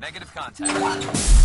Negative contact.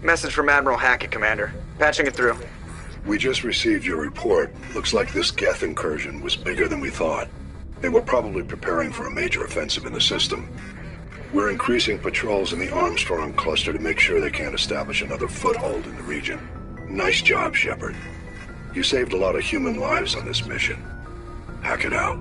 Message from Admiral Hackett, Commander. Patching it through. We just received your report. Looks like this Geth incursion was bigger than we thought. They were probably preparing for a major offensive in the system. We're increasing patrols in the Armstrong cluster to make sure they can't establish another foothold in the region. Nice job, Shepard. You saved a lot of human lives on this mission. Hackett out.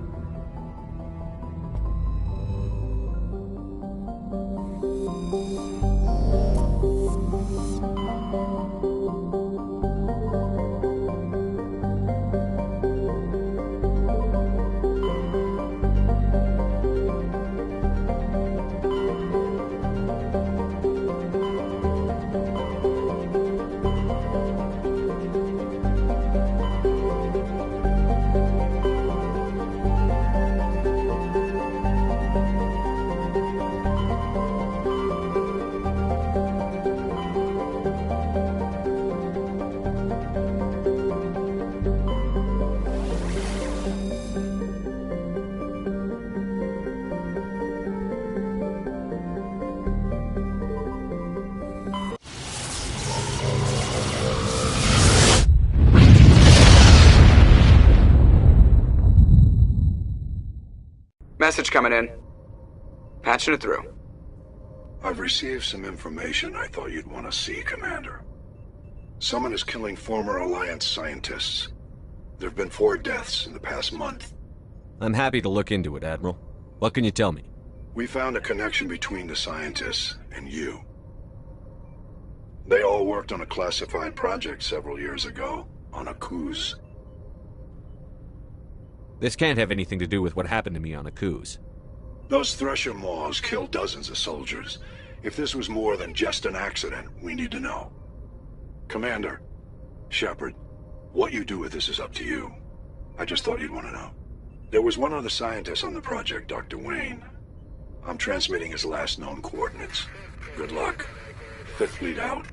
Message coming in. Patching it through. I've received some information I thought you'd want to see, Commander. Someone is killing former Alliance scientists. There have been 4 deaths in the past month. I'm happy to look into it, Admiral. What can you tell me? We found a connection between the scientists and you. They all worked on a classified project several years ago, on Akuz. This can't have anything to do with what happened to me on Akuz. Those Thresher Maws killed dozens of soldiers. If this was more than just an accident, we need to know. Commander, Shepard, what you do with this is up to you. I just thought you'd want to know. There was one other scientist on the project, Dr. Wayne. I'm transmitting his last known coordinates. Good luck. Fifth Fleet out.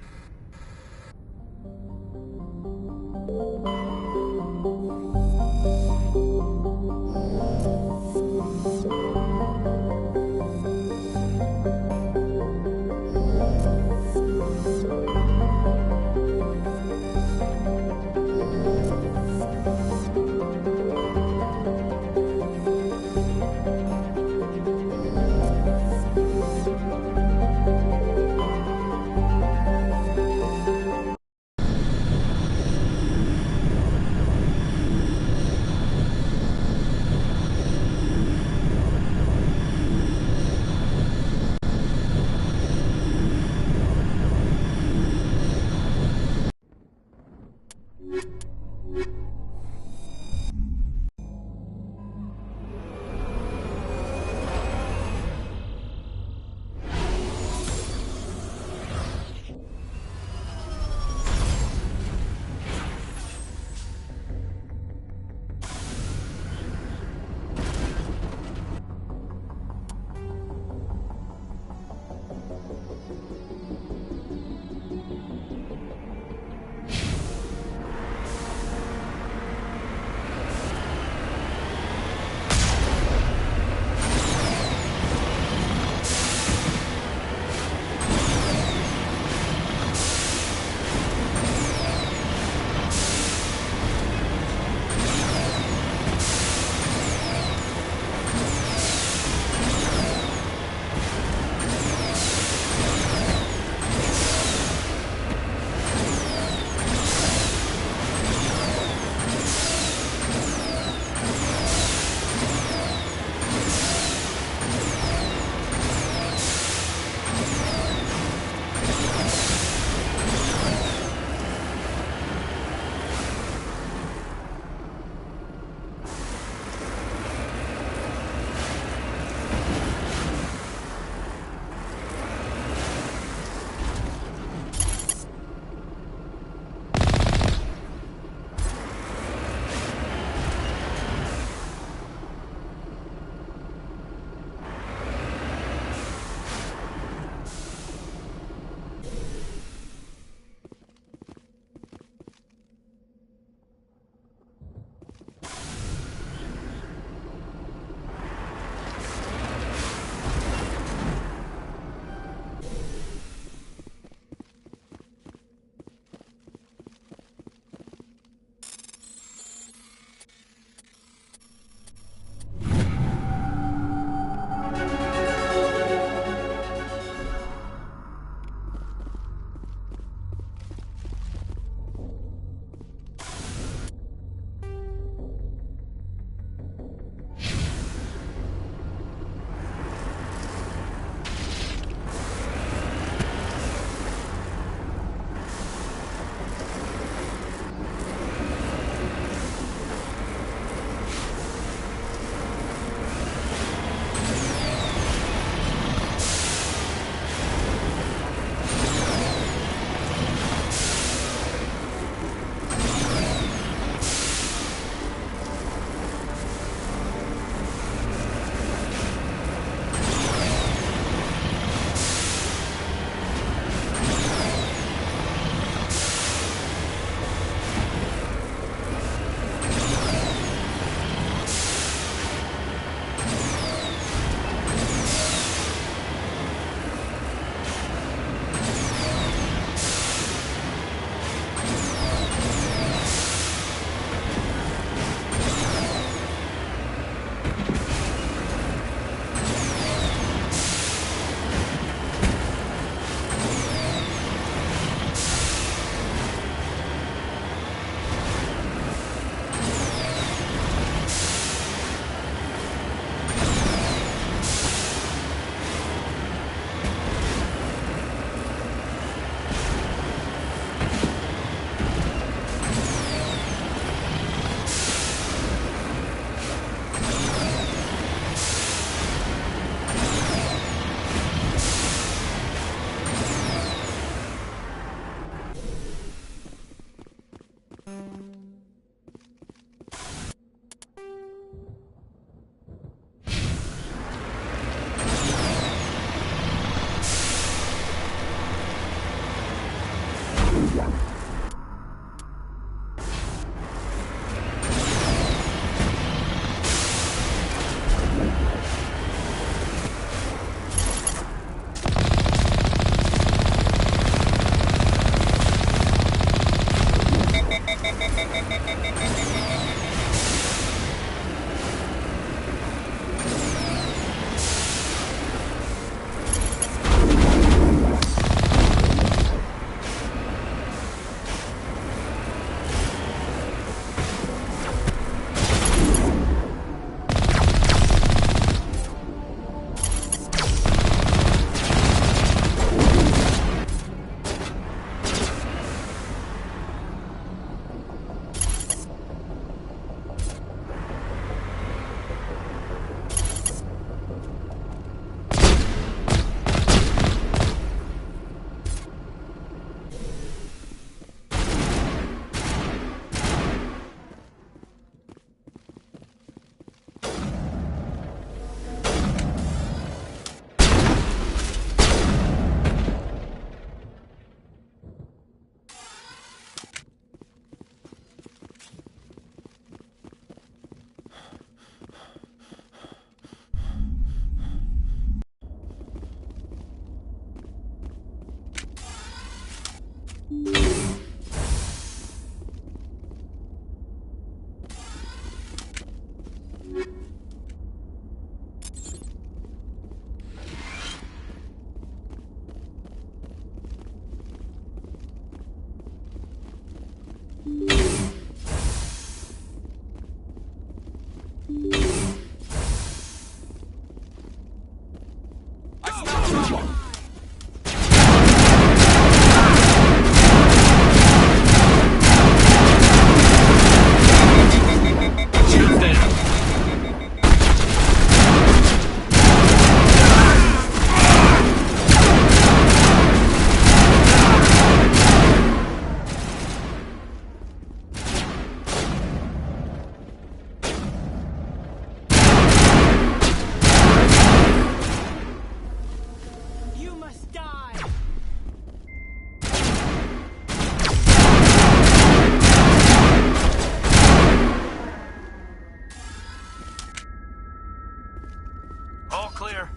All clear.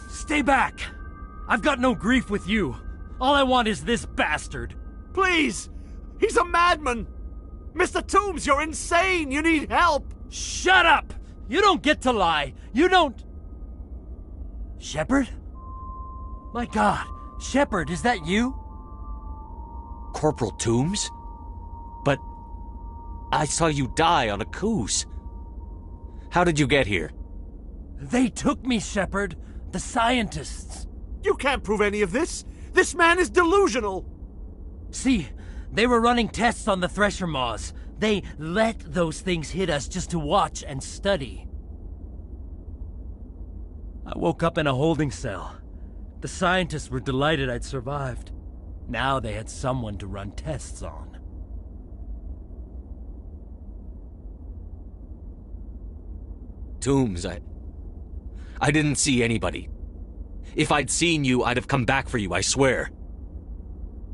Stay back! I've got no grief with you. All I want is this bastard. Please! He's a madman! Mr. Toombs, you're insane! You need help! Shut up! You don't get to lie. You don't... Shepard? My God, Shepard, is that you? Corporal Toombs? But I saw you die on a Coos. How did you get here? They took me, Shepard. The scientists. You can't prove any of this! This man is delusional! See, they were running tests on the Thresher Maws. They let those things hit us just to watch and study. I woke up in a holding cell. The scientists were delighted I'd survived. Now they had someone to run tests on. Toombs, I didn't see anybody. If I'd seen you, I'd have come back for you, I swear.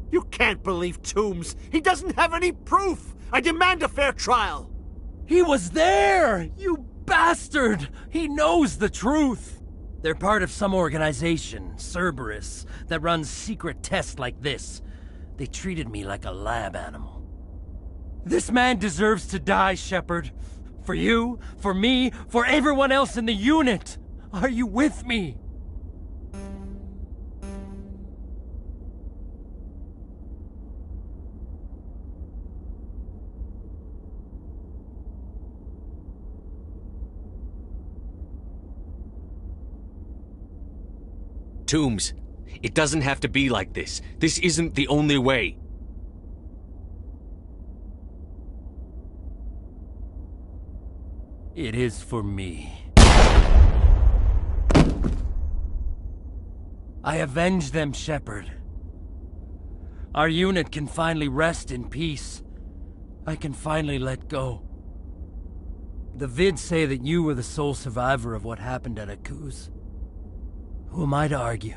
You can't believe Toombs! He doesn't have any proof! I demand a fair trial! He was there! You bastard! He knows the truth! They're part of some organization, Cerberus, that runs secret tests like this. They treated me like a lab animal. This man deserves to die, Shepard. For you, for me, for everyone else in the unit! Are you with me? Toombs, it doesn't have to be like this. This isn't the only way. It is for me. I avenge them, Shepard. Our unit can finally rest in peace. I can finally let go. The vids say that you were the sole survivor of what happened at Akuz. Who am I to argue?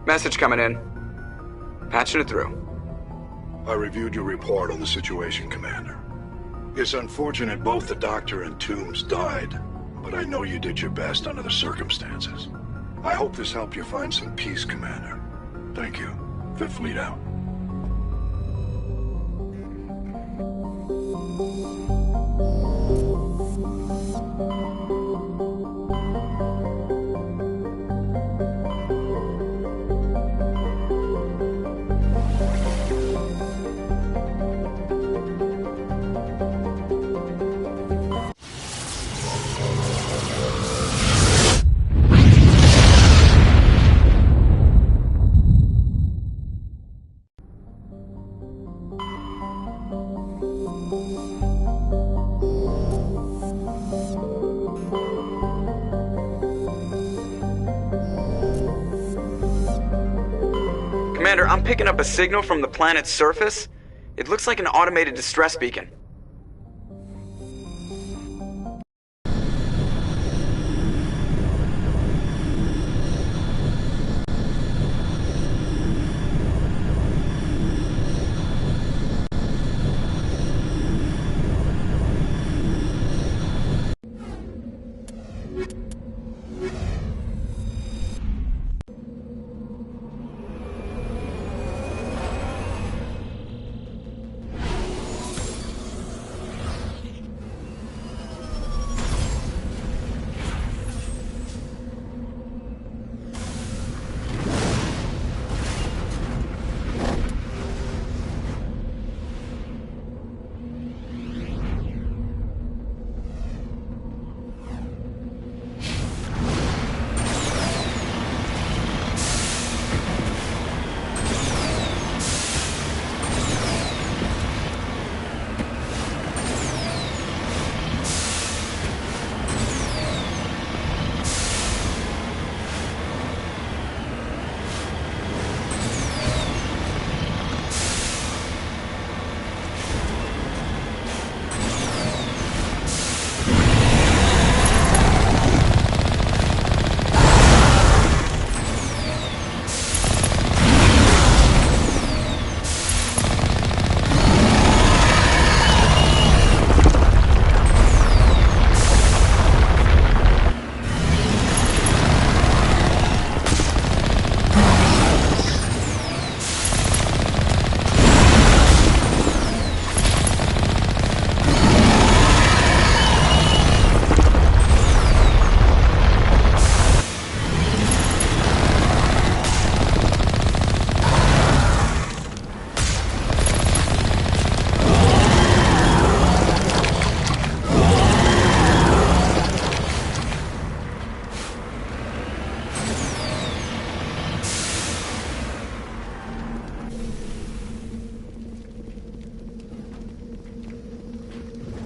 Message coming in. Patching it through. I reviewed your report on the situation, Commander. It's unfortunate both the Doctor and Toombs died, but I know you did your best under the circumstances. I hope this helped you find some peace, Commander. Thank you. Fifth Fleet out. Commander, I'm picking up a signal from the planet's surface. It looks like an automated distress beacon.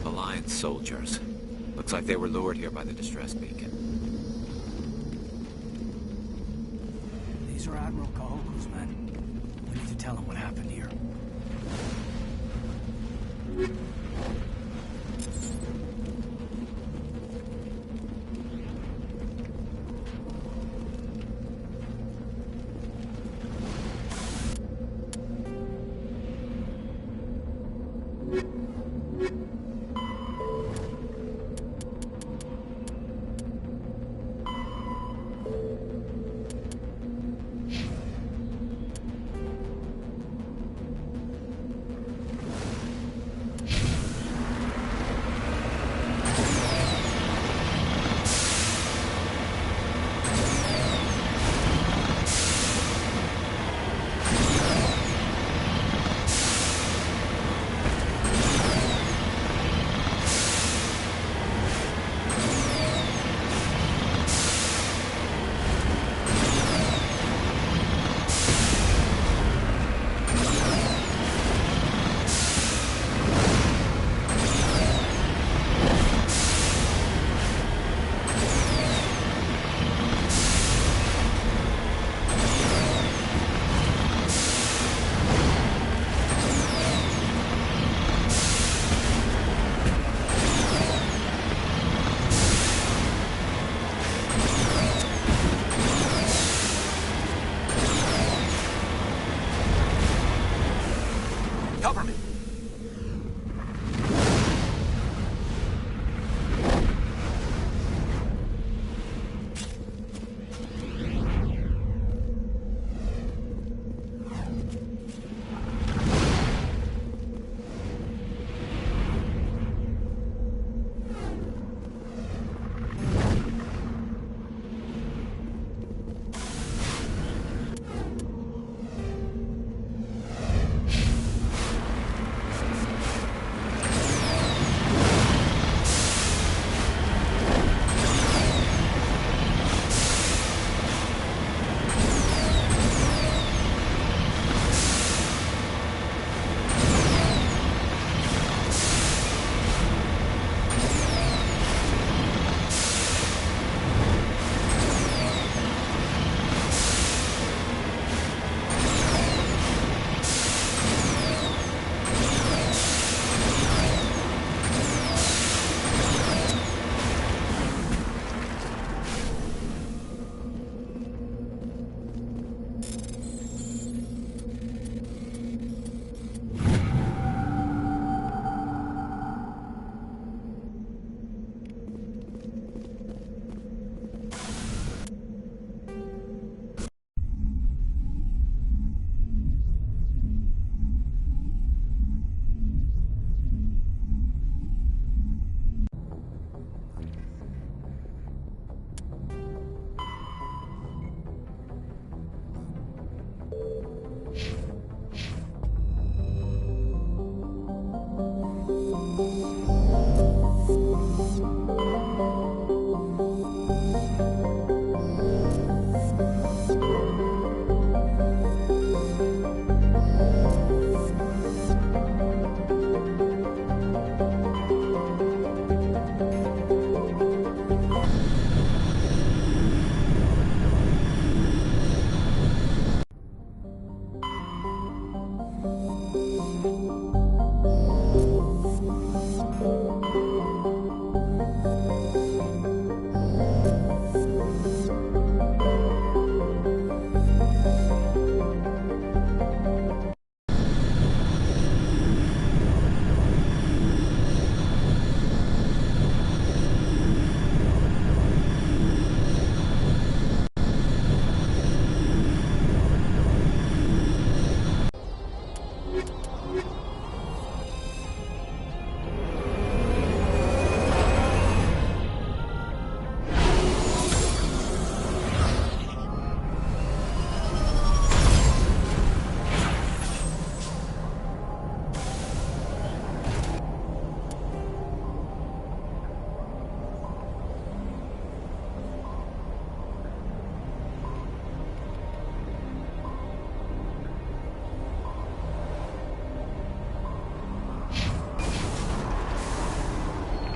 Alliance soldiers. Looks like they were lured here by the distress beacon. These are Admiral Kahoku's men. We need to tell him what happened here.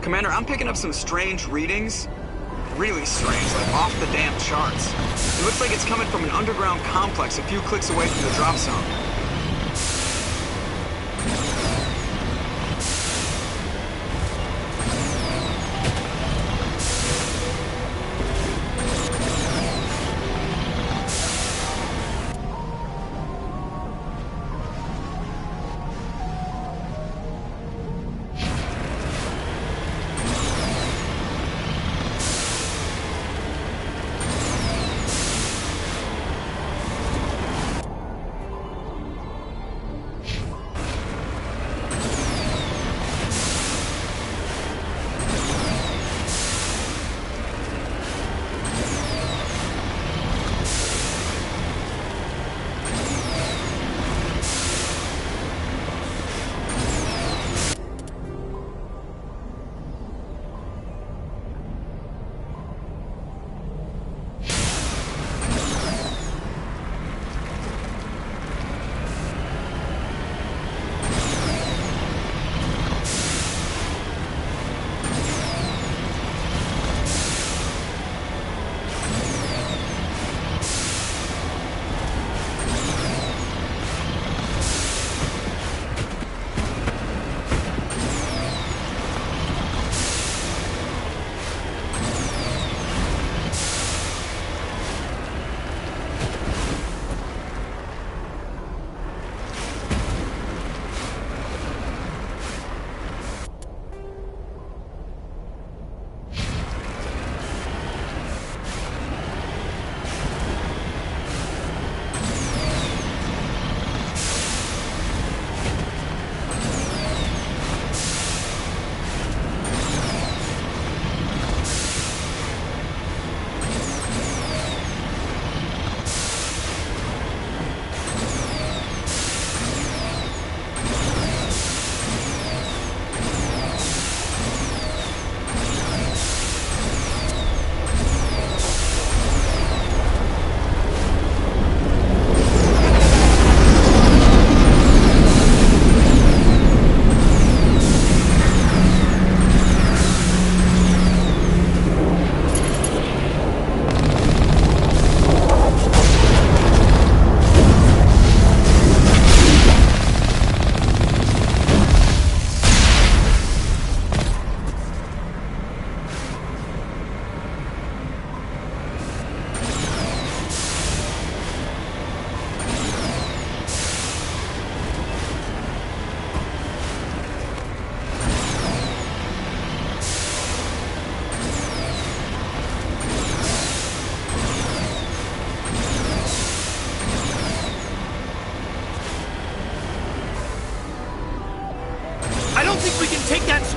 Commander, I'm picking up some strange readings. Really strange, like off the damn charts. It looks like it's coming from an underground complex a few clicks away from the drop zone.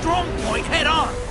strong point head on!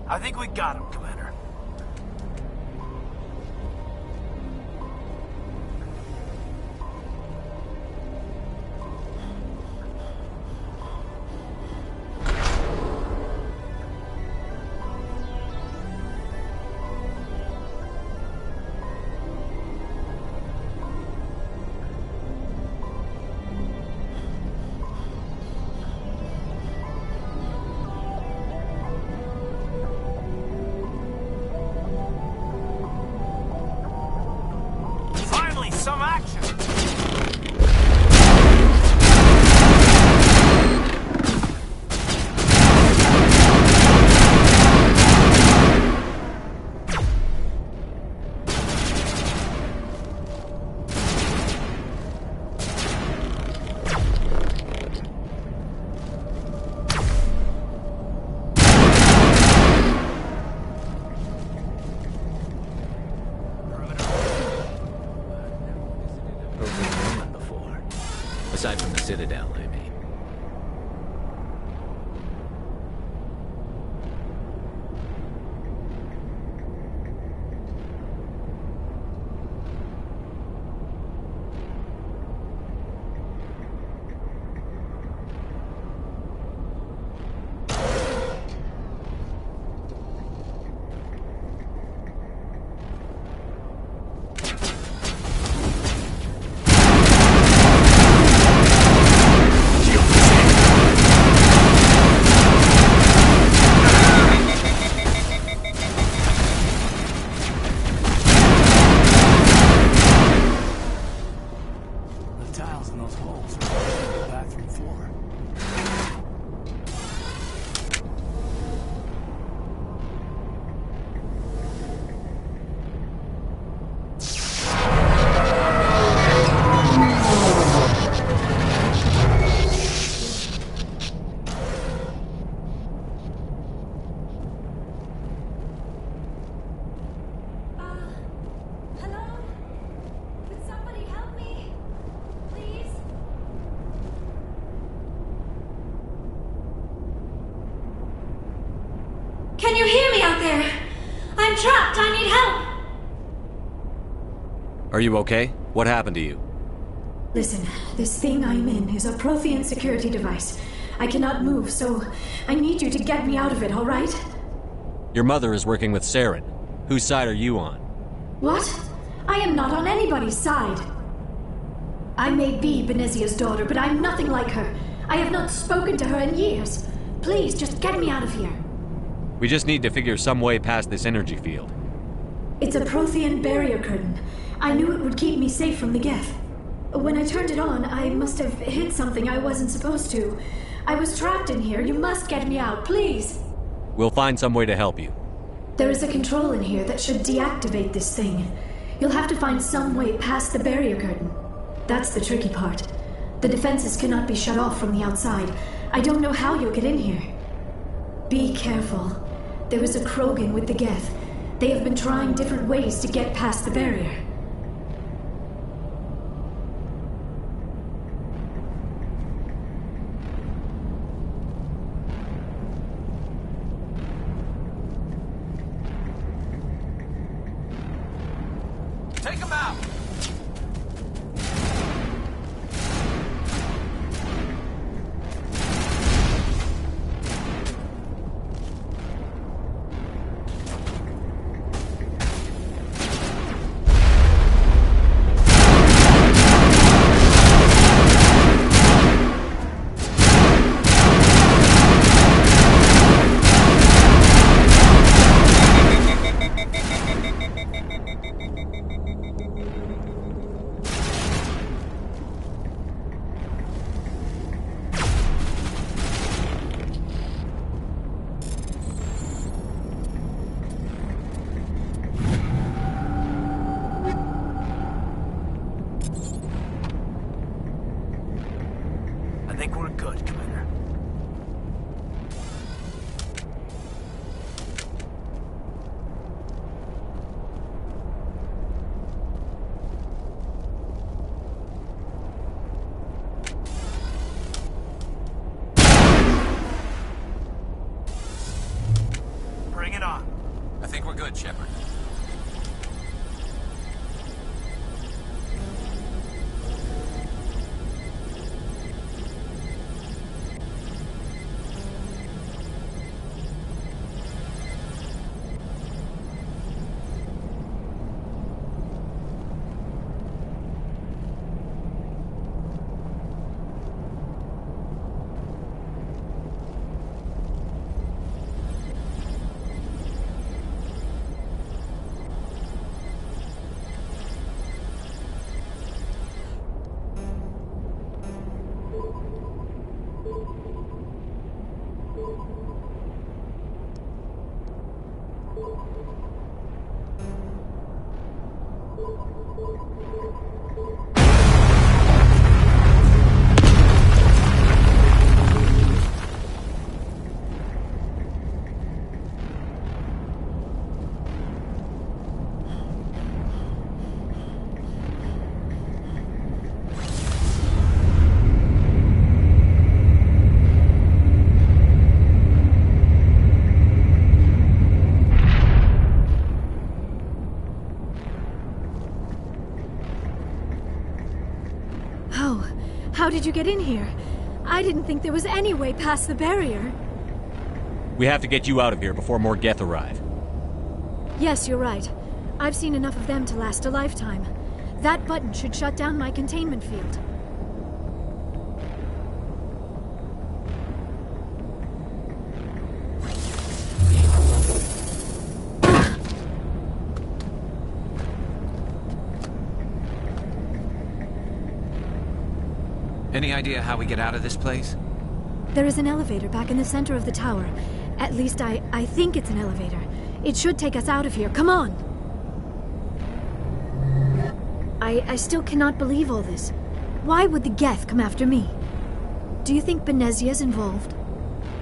I think we got him, Commander. Finally, some action! Before. Aside from the Citadel, I mean. The tiles in those holes are on the bathroom floor. Hello? Could somebody help me? Please? Can you hear me out there? I'm trapped. I need help. Are you okay? What happened to you? Listen, this thing I'm in is a Prothean security device. I cannot move, so I need you to get me out of it, all right? Your mother is working with Saren. Whose side are you on? What? I am not on anybody's side. I may be Benezia's daughter, but I'm nothing like her. I have not spoken to her in years. Please, just get me out of here. We just need to figure some way past this energy field. It's a Prothean barrier curtain. I knew it would keep me safe from the Geth. When I turned it on, I must have hit something I wasn't supposed to. I was trapped in here. You must get me out, please. We'll find some way to help you. There is a control in here that should deactivate this thing. You'll have to find some way past the barrier curtain. That's the tricky part. The defenses cannot be shut off from the outside. I don't know how you'll get in here. Be careful. There is a Krogan with the Geth. They have been trying different ways to get past the barrier. Take him out! Bring it on. I think we're good, Shepard. How did you get in here? I didn't think there was any way past the barrier. We have to get you out of here before more Geth arrive. Yes, you're right. I've seen enough of them to last a lifetime. That button should shut down my containment field. Any idea how we get out of this place? There is an elevator back in the center of the tower. At least I think it's an elevator. It should take us out of here. Come on! I still cannot believe all this. Why would the Geth come after me? Do you think Benezia's involved?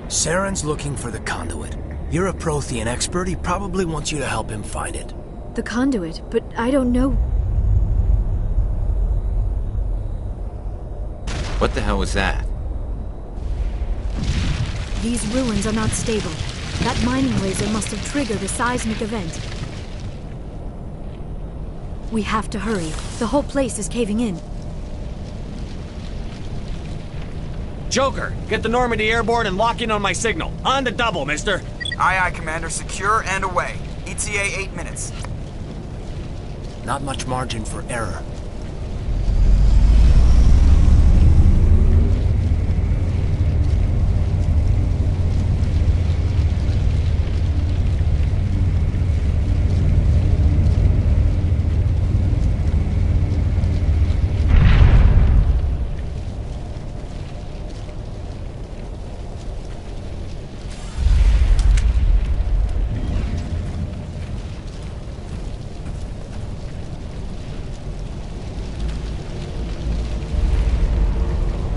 Saren's looking for the conduit. You're a Prothean expert. He probably wants you to help him find it. The conduit, but I don't know. What the hell was that? These ruins are not stable. That mining laser must have triggered a seismic event. We have to hurry. The whole place is caving in. Joker, get the Normandy airborne and lock in on my signal. On to double, mister. Aye, aye, Commander. Secure and away. ETA 8 minutes. Not much margin for error.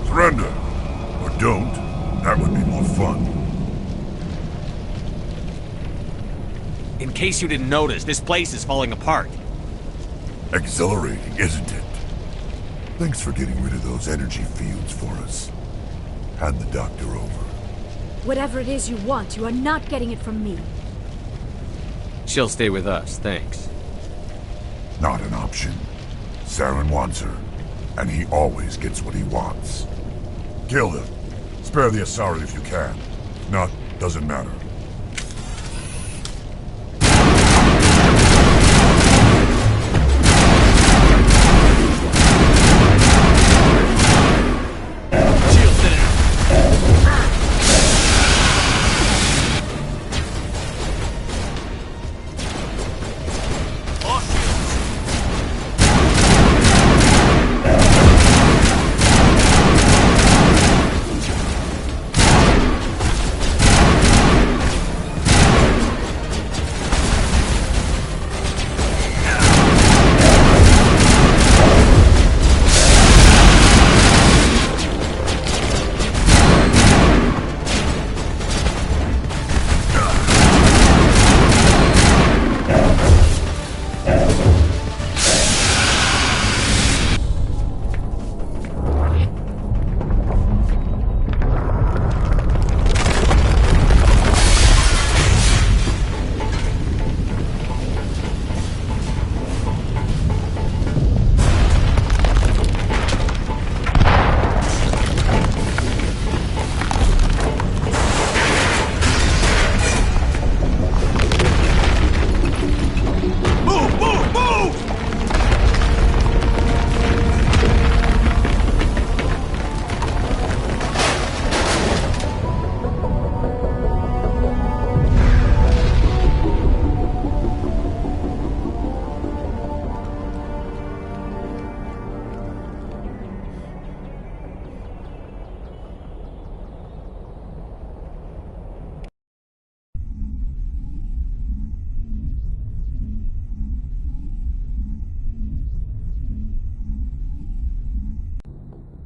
Surrender. Or don't. That would be more fun. In case you didn't notice, this place is falling apart. Exhilarating, isn't it? Thanks for getting rid of those energy fields for us. Hand the doctor over. Whatever it is you want, you are not getting it from me. She'll stay with us, thanks. Not an option. Saren wants her, and he always gets what he wants. Kill him. Spare the Asari if you can. If not, doesn't matter.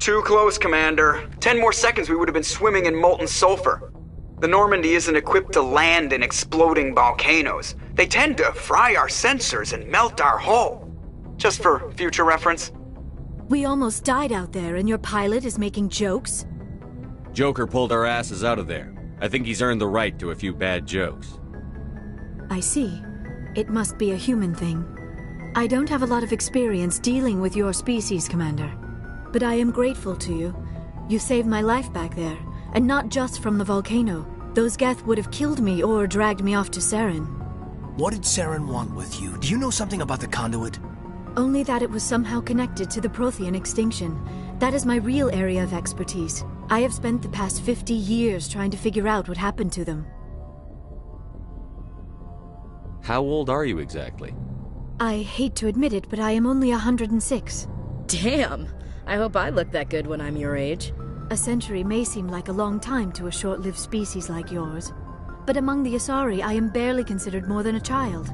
Too close, Commander. 10 more seconds we would have been swimming in molten sulfur. The Normandy isn't equipped to land in exploding volcanoes. They tend to fry our sensors and melt our hull. Just for future reference. We almost died out there and your pilot is making jokes? Joker pulled our asses out of there. I think he's earned the right to a few bad jokes. I see. It must be a human thing. I don't have a lot of experience dealing with your species, Commander. But I am grateful to you. You saved my life back there, and not just from the volcano. Those Geth would have killed me or dragged me off to Saren. What did Saren want with you? Do you know something about the conduit? Only that it was somehow connected to the Prothean extinction. That is my real area of expertise. I have spent the past 50 years trying to figure out what happened to them. How old are you exactly? I hate to admit it, but I am only 106. Damn! I hope I look that good when I'm your age. A century may seem like a long time to a short-lived species like yours, but among the Asari I am barely considered more than a child.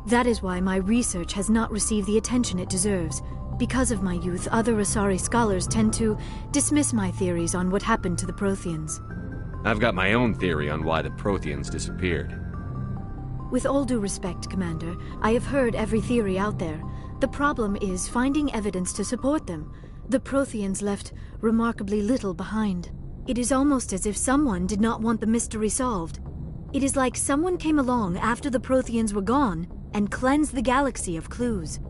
That is why my research has not received the attention it deserves. Because of my youth, other Asari scholars tend to dismiss my theories on what happened to the Protheans. I've got my own theory on why the Protheans disappeared. With all due respect, Commander, I have heard every theory out there. The problem is finding evidence to support them. The Protheans left remarkably little behind. It is almost as if someone did not want the mystery solved. It is like someone came along after the Protheans were gone and cleansed the galaxy of clues.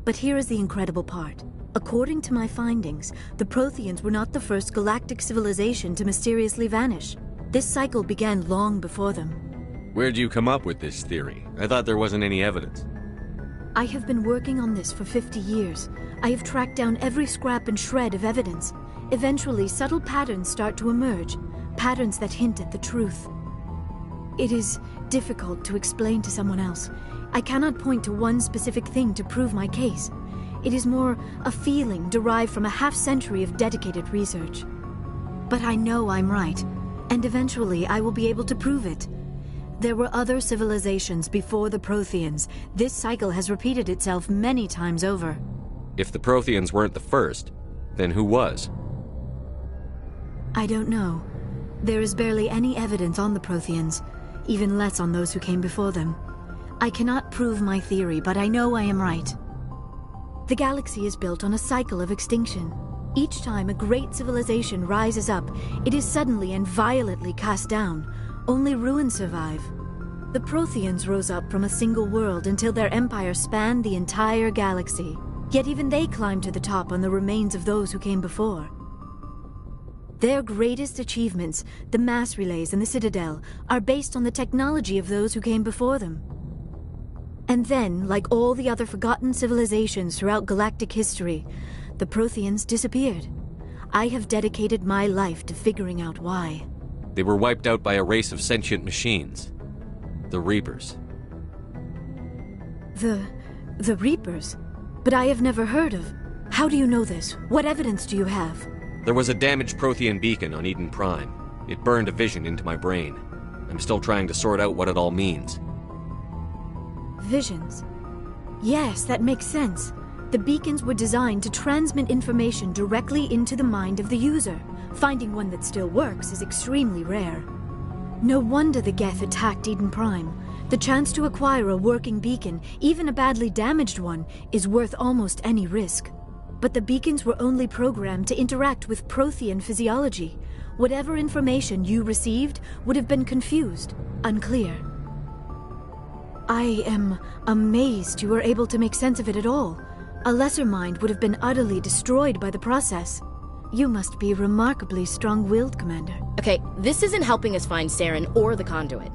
But here is the incredible part. According to my findings, the Protheans were not the first galactic civilization to mysteriously vanish. This cycle began long before them. Where'd you come up with this theory? I thought there wasn't any evidence. I have been working on this for 50 years. I have tracked down every scrap and shred of evidence. Eventually, subtle patterns start to emerge, patterns that hint at the truth. It is difficult to explain to someone else. I cannot point to one specific thing to prove my case. It is more a feeling derived from a half-century of dedicated research. But I know I'm right, and eventually I will be able to prove it. There were other civilizations before the Protheans. This cycle has repeated itself many times over. If the Protheans weren't the first, then who was? I don't know. There is barely any evidence on the Protheans, even less on those who came before them. I cannot prove my theory, but I know I am right. The galaxy is built on a cycle of extinction. Each time a great civilization rises up, it is suddenly and violently cast down. Only ruins survive. The Protheans rose up from a single world until their empire spanned the entire galaxy. Yet even they climbed to the top on the remains of those who came before. Their greatest achievements, the mass relays and the Citadel, are based on the technology of those who came before them. And then, like all the other forgotten civilizations throughout galactic history, the Protheans disappeared. I have dedicated my life to figuring out why. They were wiped out by a race of sentient machines. The Reapers. The Reapers? But I have never heard of. How do you know this? What evidence do you have? There was a damaged Prothean beacon on Eden Prime. It burned a vision into my brain. I'm still trying to sort out what it all means. Visions. Yes, that makes sense. The beacons were designed to transmit information directly into the mind of the user. Finding one that still works is extremely rare. No wonder the Geth attacked Eden Prime. The chance to acquire a working beacon, even a badly damaged one, is worth almost any risk. But the beacons were only programmed to interact with Prothean physiology. Whatever information you received would have been confused, unclear. I am amazed you were able to make sense of it at all. A lesser mind would have been utterly destroyed by the process. You must be remarkably strong-willed, Commander. Okay, this isn't helping us find Saren or the conduit.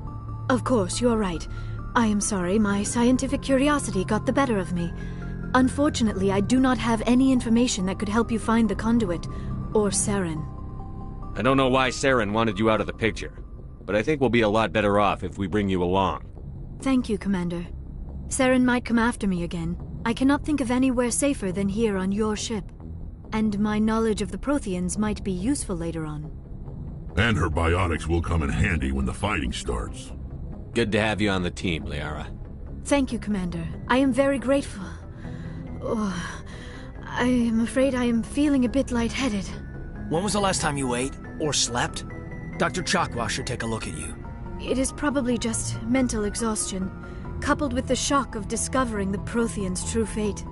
Of course, you are right. I am sorry, my scientific curiosity got the better of me. Unfortunately, I do not have any information that could help you find the conduit, or Saren. I don't know why Saren wanted you out of the picture, but I think we'll be a lot better off if we bring you along. Thank you, Commander. Saren might come after me again. I cannot think of anywhere safer than here on your ship. And my knowledge of the Protheans might be useful later on. And her biotics will come in handy when the fighting starts. Good to have you on the team, Liara. Thank you, Commander. I am very grateful. Oh, I am afraid I am feeling a bit lightheaded. When was the last time you ate or slept? Dr. Chakwa should take a look at you. It is probably just mental exhaustion, coupled with the shock of discovering the Prothean's true fate.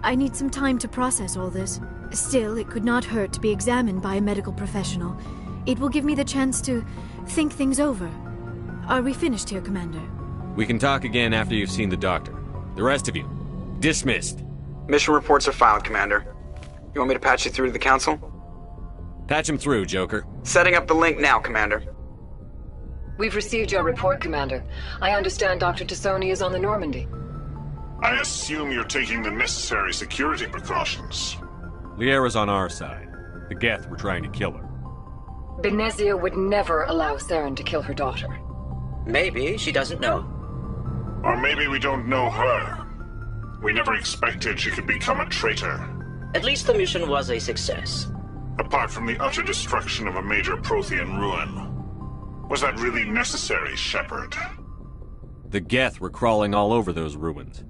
I need some time to process all this. Still, it could not hurt to be examined by a medical professional. It will give me the chance to think things over. Are we finished here, Commander? We can talk again after you've seen the doctor. The rest of you, dismissed. Mission reports are filed, Commander. You want me to patch you through to the Council? Patch him through, Joker. Setting up the link now, Commander. We've received your report, Commander. I understand Dr. Tassoni is on the Normandy. I assume you're taking the necessary security precautions. Liara's on our side. The Geth were trying to kill her. Benezia would never allow Saren to kill her daughter. Maybe she doesn't know. Or maybe we don't know her. We never expected she could become a traitor. At least the mission was a success. Apart from the utter destruction of a major Prothean ruin. Was that really necessary, Shepard? The Geth were crawling all over those ruins.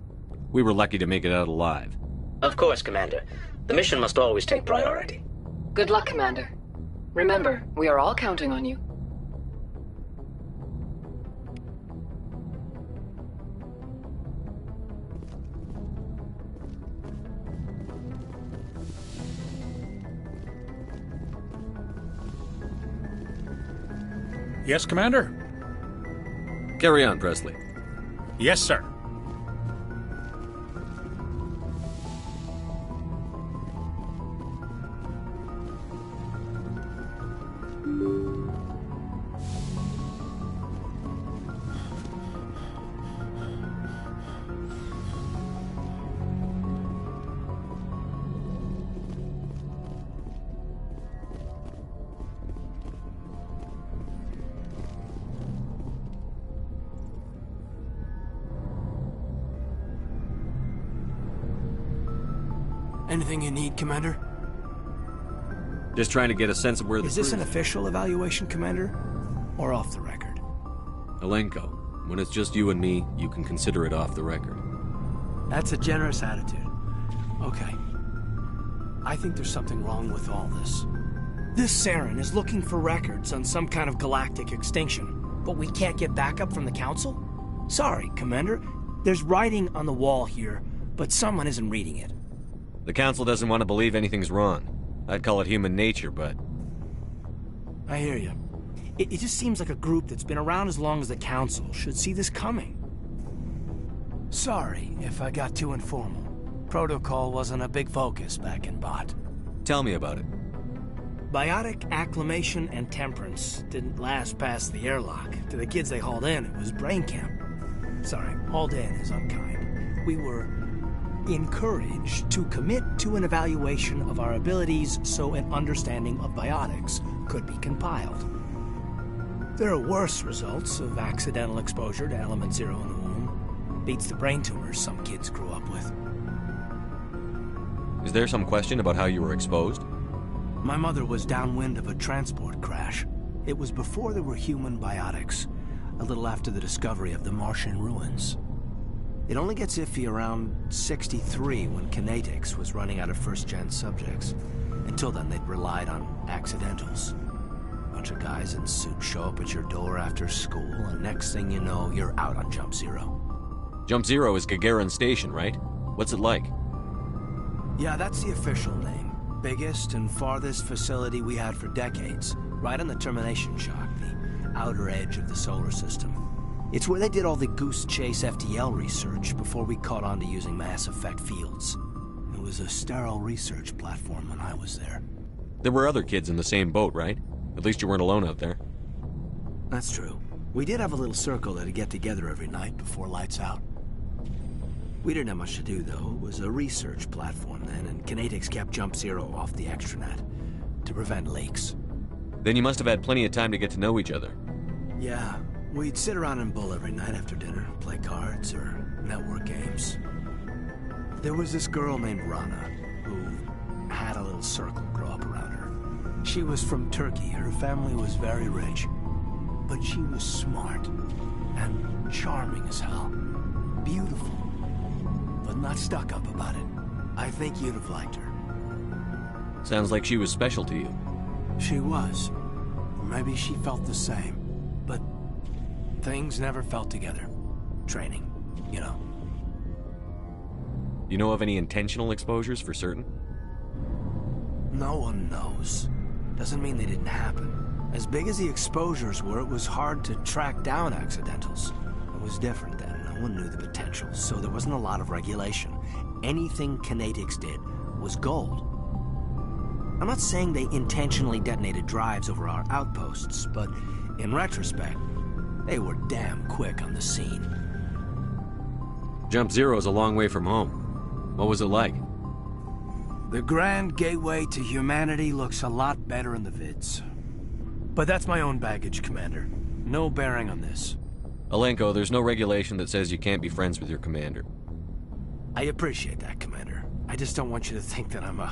We were lucky to make it out alive. Of course, Commander. The mission must always take priority. Good luck, Commander. Remember, we are all counting on you. Yes, Commander? Carry on, Presley. Yes, sir. Anything you need, Commander? Just trying to get a sense of where the Is this an official evaluation, Commander? Or off the record? Alenko, when it's just you and me, you can consider it off the record. That's a generous attitude. Okay. I think there's something wrong with all this. This Saren is looking for records on some kind of galactic extinction, but we can't get backup from the Council? Sorry, Commander. There's writing on the wall here, but someone isn't reading it. The Council doesn't want to believe anything's wrong. I'd call it human nature, but... I hear you. It just seems like a group that's been around as long as the Council should see this coming. Sorry if I got too informal. Protocol wasn't a big focus back in Bot. Tell me about it. Biotic acclimation and temperance didn't last past the airlock. To the kids they hauled in, it was brain camp. Sorry, hauled in is unkind. We were encouraged to commit to an evaluation of our abilities so an understanding of biotics could be compiled. There are worse results of accidental exposure to Element Zero in the womb. Beats the brain tumors some kids grew up with. Is there some question about how you were exposed? My mother was downwind of a transport crash. It was before there were human biotics, a little after the discovery of the Martian ruins. It only gets iffy around 63 when Kinetics was running out of first-gen subjects. Until then, they'd relied on accidentals. Bunch of guys in suits show up at your door after school, and next thing you know, you're out on Jump Zero. Jump Zero is Gagarin Station, right? What's it like? Yeah, that's the official name. Biggest and farthest facility we had for decades. Right on the termination shock, the outer edge of the solar system. It's where they did all the Goose Chase FTL research before we caught on to using mass effect fields. It was a sterile research platform when I was there. There were other kids in the same boat, right? At least you weren't alone out there. That's true. We did have a little circle that'd get together every night before lights out. We didn't have much to do, though. It was a research platform then, and Kinetics kept Jump Zero off the extranet to prevent leaks. Then you must have had plenty of time to get to know each other. Yeah. We'd sit around and bull every night after dinner, play cards or network games. There was this girl named Rana, who had a little circle grow up around her. She was from Turkey. Her family was very rich. But she was smart and charming as hell. Beautiful, but not stuck up about it. I think you'd have liked her. Sounds like she was special to you. She was. Or maybe she felt the same. But things never felt together. Training, you know. You know of any intentional exposures for certain? No one knows. Doesn't mean they didn't happen. As big as the exposures were, it was hard to track down accidentals. It was different then. No one knew the potential, so there wasn't a lot of regulation. Anything Kinetics did was gold. I'm not saying they intentionally detonated drives over our outposts, but in retrospect, they were damn quick on the scene. Jump Zero's a long way from home. What was it like? The Grand Gateway to Humanity looks a lot better in the vids. But that's my own baggage, Commander. No bearing on this. Alenko, there's no regulation that says you can't be friends with your commander. I appreciate that, Commander. I just don't want you to think that I'm a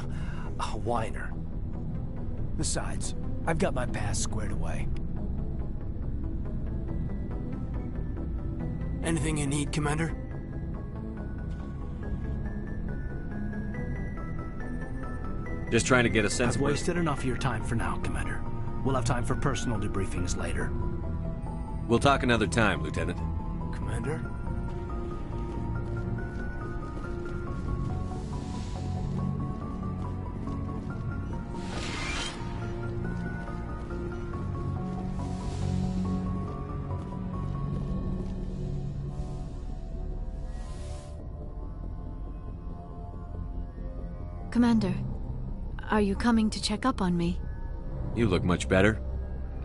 whiner. Besides, I've got my past squared away. Anything you need, Commander? Just trying to get a sense I've wasted enough of your time for now, Commander. We'll have time for personal debriefings later. We'll talk another time, Lieutenant. Commander? Commander, are you coming to check up on me? You look much better.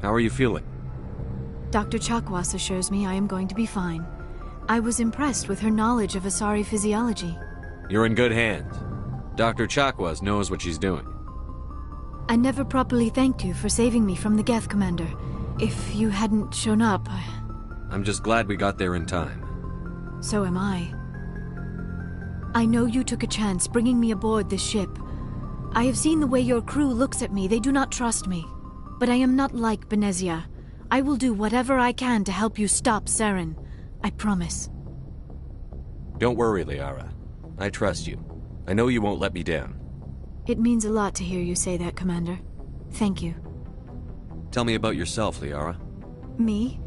How are you feeling? Dr. Chakwas assures me I am going to be fine. I was impressed with her knowledge of Asari physiology. You're in good hands. Dr. Chakwas knows what she's doing. I never properly thanked you for saving me from the Geth, Commander. If you hadn't shown up, I'm just glad we got there in time. So am I. I know you took a chance bringing me aboard this ship. I have seen the way your crew looks at me. They do not trust me. But I am not like Benezia. I will do whatever I can to help you stop Saren. I promise. Don't worry, Liara. I trust you. I know you won't let me down. It means a lot to hear you say that, Commander. Thank you. Tell me about yourself, Liara. Me?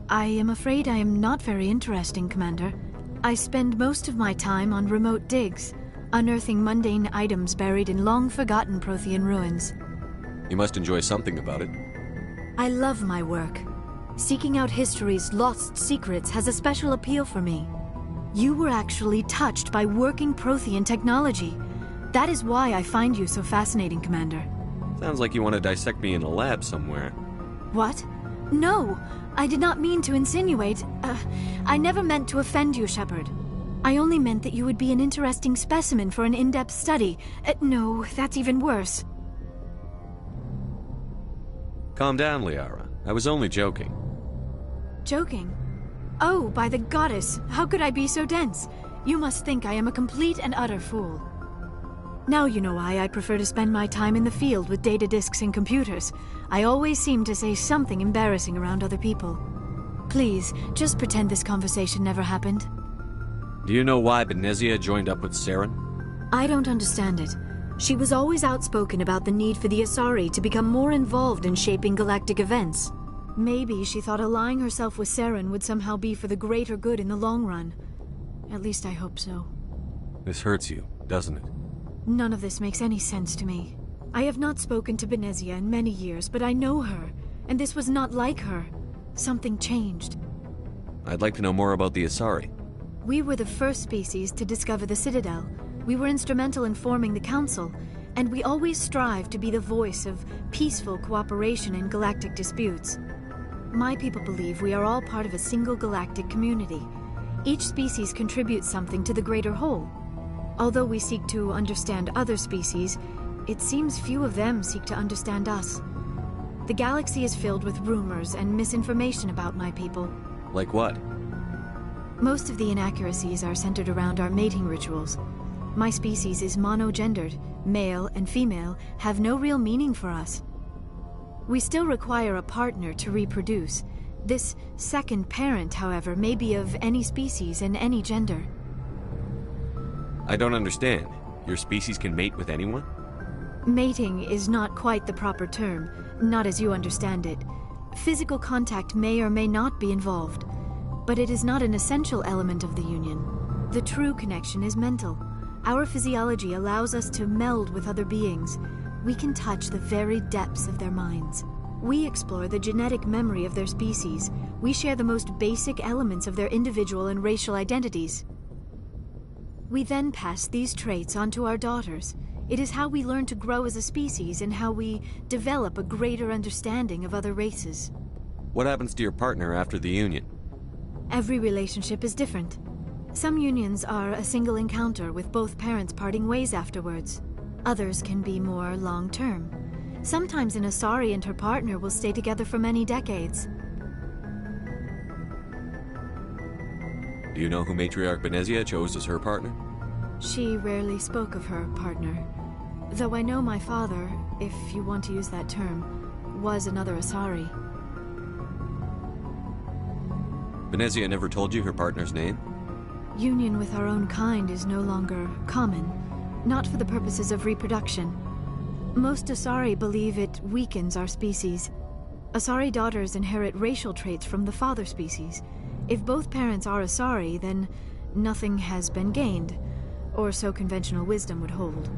I am afraid I am not very interesting, Commander. I spend most of my time on remote digs, unearthing mundane items buried in long-forgotten Prothean ruins. You must enjoy something about it. I love my work. Seeking out history's lost secrets has a special appeal for me. You were actually touched by working Prothean technology. That is why I find you so fascinating, Commander. Sounds like you want to dissect me in a lab somewhere. What? No! I did not mean to insinuate. I never meant to offend you, Shepard. I only meant that you would be an interesting specimen for an in-depth study. No, that's even worse. Calm down, Liara. I was only joking. Joking? Oh, by the goddess, how could I be so dense? You must think I am a complete and utter fool. Now you know why I prefer to spend my time in the field with data disks and computers. I always seem to say something embarrassing around other people. Please, just pretend this conversation never happened. Do you know why Benezia joined up with Saren? I don't understand it. She was always outspoken about the need for the Asari to become more involved in shaping galactic events. Maybe she thought allying herself with Saren would somehow be for the greater good in the long run. At least I hope so. This hurts you, doesn't it? None of this makes any sense to me. I have not spoken to Benezia in many years, but I know her, and this was not like her. Something changed. I'd like to know more about the Asari. We were the first species to discover the Citadel. We were instrumental in forming the Council, and we always strive to be the voice of peaceful cooperation in galactic disputes. My people believe we are all part of a single galactic community. Each species contributes something to the greater whole. Although we seek to understand other species, it seems few of them seek to understand us. The galaxy is filled with rumors and misinformation about my people. Like what? Most of the inaccuracies are centered around our mating rituals. My species is monogendered. Male and female have no real meaning for us. We still require a partner to reproduce. This second parent, however, may be of any species and any gender. I don't understand. Your species can mate with anyone? Mating is not quite the proper term, not as you understand it. Physical contact may or may not be involved, but it is not an essential element of the union. The true connection is mental. Our physiology allows us to meld with other beings. We can touch the very depths of their minds. We explore the genetic memory of their species. We share the most basic elements of their individual and racial identities. We then pass these traits on to our daughters. It is how we learn to grow as a species and how we develop a greater understanding of other races. What happens to your partner after the union? Every relationship is different. Some unions are a single encounter with both parents parting ways afterwards. Others can be more long-term. Sometimes an Asari and her partner will stay together for many decades. Do you know who Matriarch Benezia chose as her partner? She rarely spoke of her partner. Though I know my father, if you want to use that term, was another Asari. Benezia never told you her partner's name? Union with our own kind is no longer common, not for the purposes of reproduction. Most Asari believe it weakens our species. Asari daughters inherit racial traits from the father species. If both parents are Asari, then nothing has been gained, or so conventional wisdom would hold.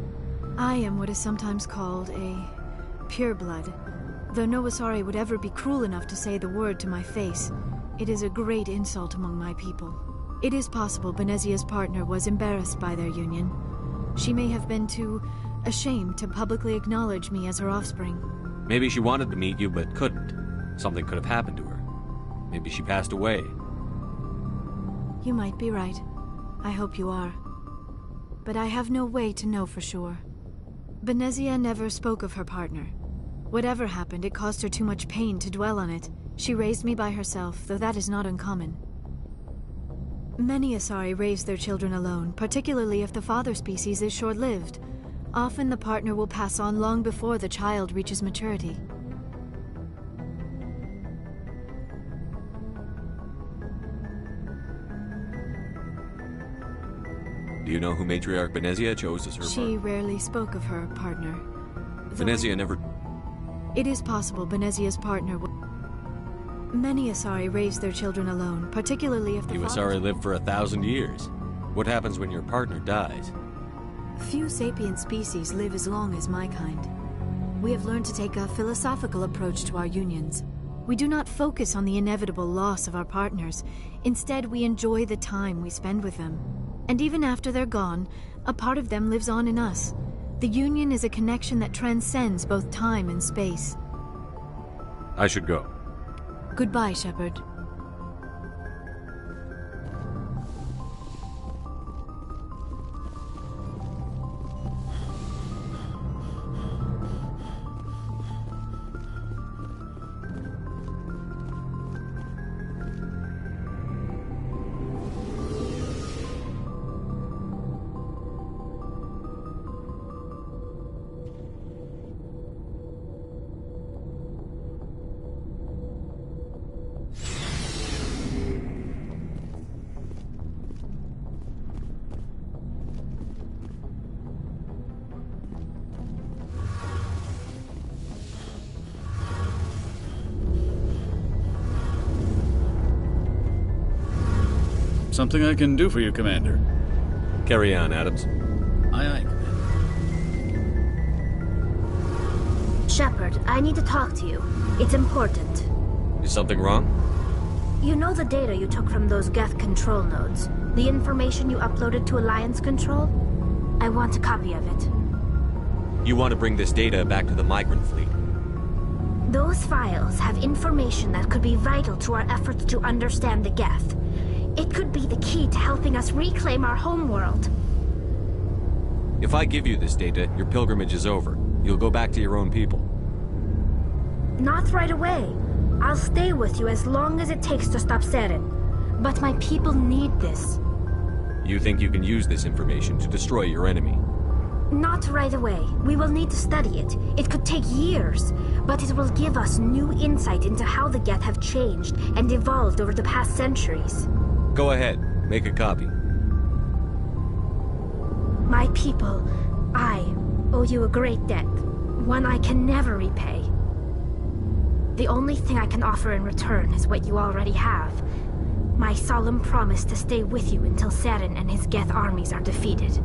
I am what is sometimes called a pureblood. Though no Asari would ever be cruel enough to say the word to my face, it is a great insult among my people. It is possible Benezia's partner was embarrassed by their union. She may have been too ashamed to publicly acknowledge me as her offspring. Maybe she wanted to meet you but couldn't. Something could have happened to her. Maybe she passed away. You might be right. I hope you are. But I have no way to know for sure. Benezia never spoke of her partner. Whatever happened, it caused her too much pain to dwell on it. She raised me by herself, though that is not uncommon. Many Asari raise their children alone, particularly if the father species is short-lived. Often the partner will pass on long before the child reaches maturity. Do you know who Matriarch Benezia chose as her partner? She rarely spoke of her partner. Benezia never... It is possible Benezia's partner would... Many Asari raise their children alone, particularly if the You Asari live for 1,000 years. What happens when your partner dies? Few sapient species live as long as my kind. We have learned to take a philosophical approach to our unions. We do not focus on the inevitable loss of our partners. Instead, we enjoy the time we spend with them. And even after they're gone, a part of them lives on in us. The union is a connection that transcends both time and space. I should go. Goodbye, Shepard. Something I can do for you, Commander. Carry on, Adams. Aye, aye, Commander. Shepard, I need to talk to you. It's important. Is something wrong? You know the data you took from those Geth control nodes? The information you uploaded to Alliance Control? I want a copy of it. You want to bring this data back to the migrant fleet? Those files have information that could be vital to our efforts to understand the Geth. It could be the key to helping us reclaim our homeworld. If I give you this data, your pilgrimage is over. You'll go back to your own people. Not right away. I'll stay with you as long as it takes to stop Seren. But my people need this. You think you can use this information to destroy your enemy? Not right away. We will need to study it. It could take years, but it will give us new insight into how the Geth have changed and evolved over the past centuries. Go ahead. Make a copy. My people, I owe you a great debt, one I can never repay. The only thing I can offer in return is what you already have. My solemn promise to stay with you until Saren and his Geth armies are defeated.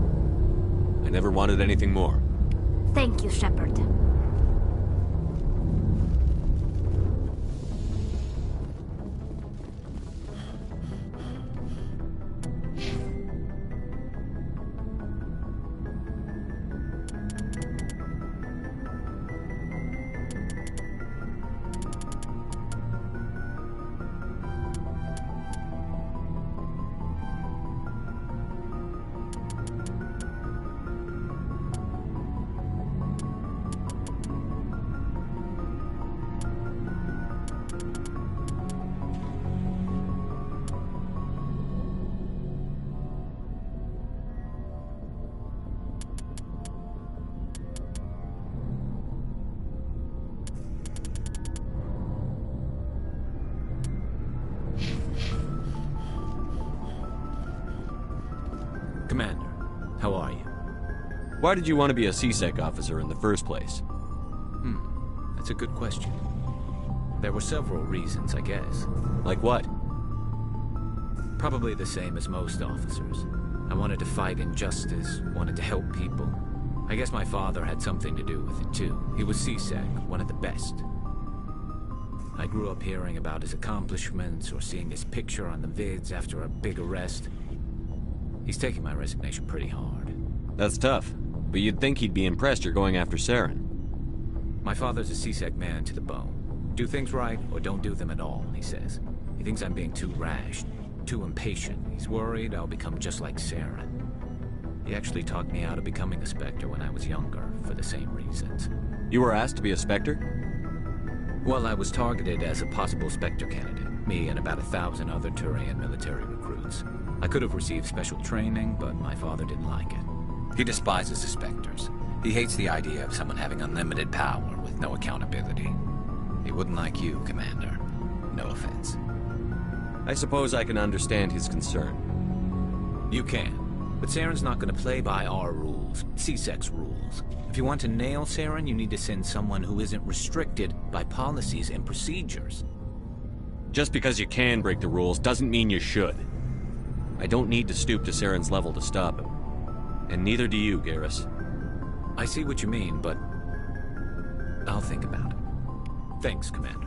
I never wanted anything more. Thank you, Shepard. Commander, how are you? Why did you want to be a C-Sec officer in the first place? That's a good question. There were several reasons, I guess. Like what? Probably the same as most officers. I wanted to fight injustice, wanted to help people. I guess my father had something to do with it too. He was C-Sec, one of the best. I grew up hearing about his accomplishments or seeing his picture on the vids after a big arrest. He's taking my resignation pretty hard. That's tough, but you'd think he'd be impressed you're going after Saren. My father's a C-Sec man to the bone. Do things right, or don't do them at all, he says. He thinks I'm being too rash, too impatient. He's worried I'll become just like Saren. He actually talked me out of becoming a Spectre when I was younger, for the same reasons. You were asked to be a Spectre? Well, I was targeted as a possible Spectre candidate. Me and about 1,000 other Turian military recruits. I could have received special training, but my father didn't like it. He despises the Spectres. He hates the idea of someone having unlimited power with no accountability. He wouldn't like you, Commander. No offense. I suppose I can understand his concern. You can. But Saren's not going to play by our rules, C-Sec's rules. If you want to nail Saren, you need to send someone who isn't restricted by policies and procedures. Just because you can break the rules doesn't mean you should. I don't need to stoop to Saren's level to stop him. And neither do you, Garrus. I see what you mean, but I'll think about it. Thanks, Commander.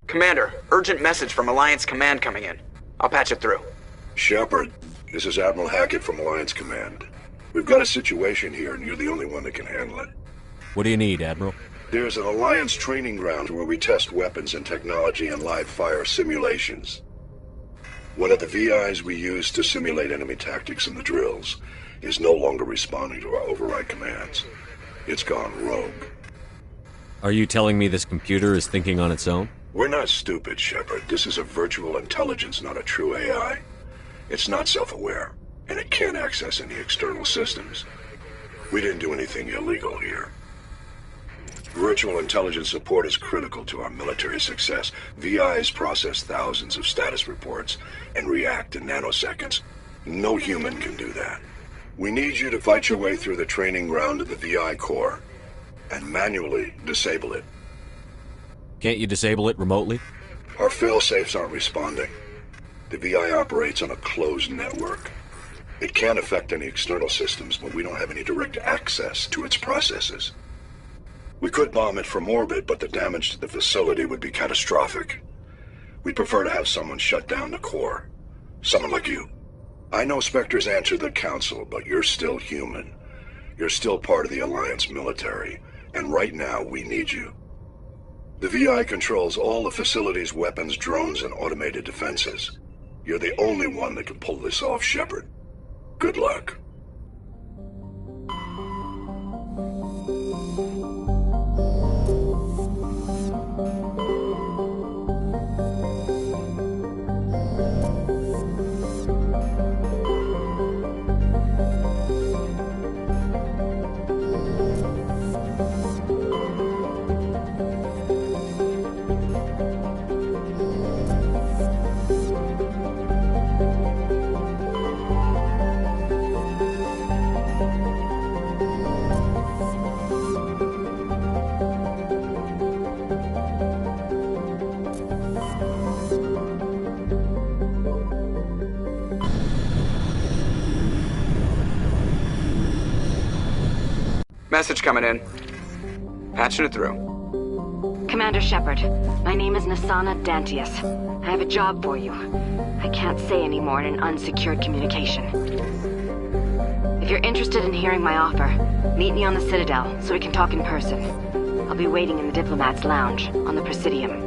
Commander, urgent message from Alliance Command coming in. I'll patch it through. Shepard, this is Admiral Hackett from Alliance Command. We've got a situation here, and you're the only one that can handle it. What do you need, Admiral? There's an Alliance training ground where we test weapons and technology in live fire simulations. One of the VIs we use to simulate enemy tactics in the drills is no longer responding to our override commands. It's gone rogue. Are you telling me this computer is thinking on its own? We're not stupid, Shepard. This is a virtual intelligence, not a true AI. It's not self-aware, and it can't access any external systems. We didn't do anything illegal here. Virtual intelligence support is critical to our military success. VIs process thousands of status reports and react in nanoseconds. No human can do that. We need you to fight your way through the training ground of the VI core and manually disable it. Can't you disable it remotely? Our failsafes aren't responding. The VI operates on a closed network. It can affect any external systems, but we don't have any direct access to its processes. We could bomb it from orbit, but the damage to the facility would be catastrophic. We'd prefer to have someone shut down the core. Someone like you. I know Spectres answer the Council, but you're still human. You're still part of the Alliance military, and right now we need you. The VI controls all the facility's weapons, drones, and automated defenses. You're the only one that can pull this off, Shepard. Good luck. Message coming in. Patching it through. Commander Shepard, my name is Nassana Dantius. I have a job for you. I can't say any more in an unsecured communication. If you're interested in hearing my offer, meet me on the Citadel so we can talk in person. I'll be waiting in the Diplomat's Lounge on the Presidium.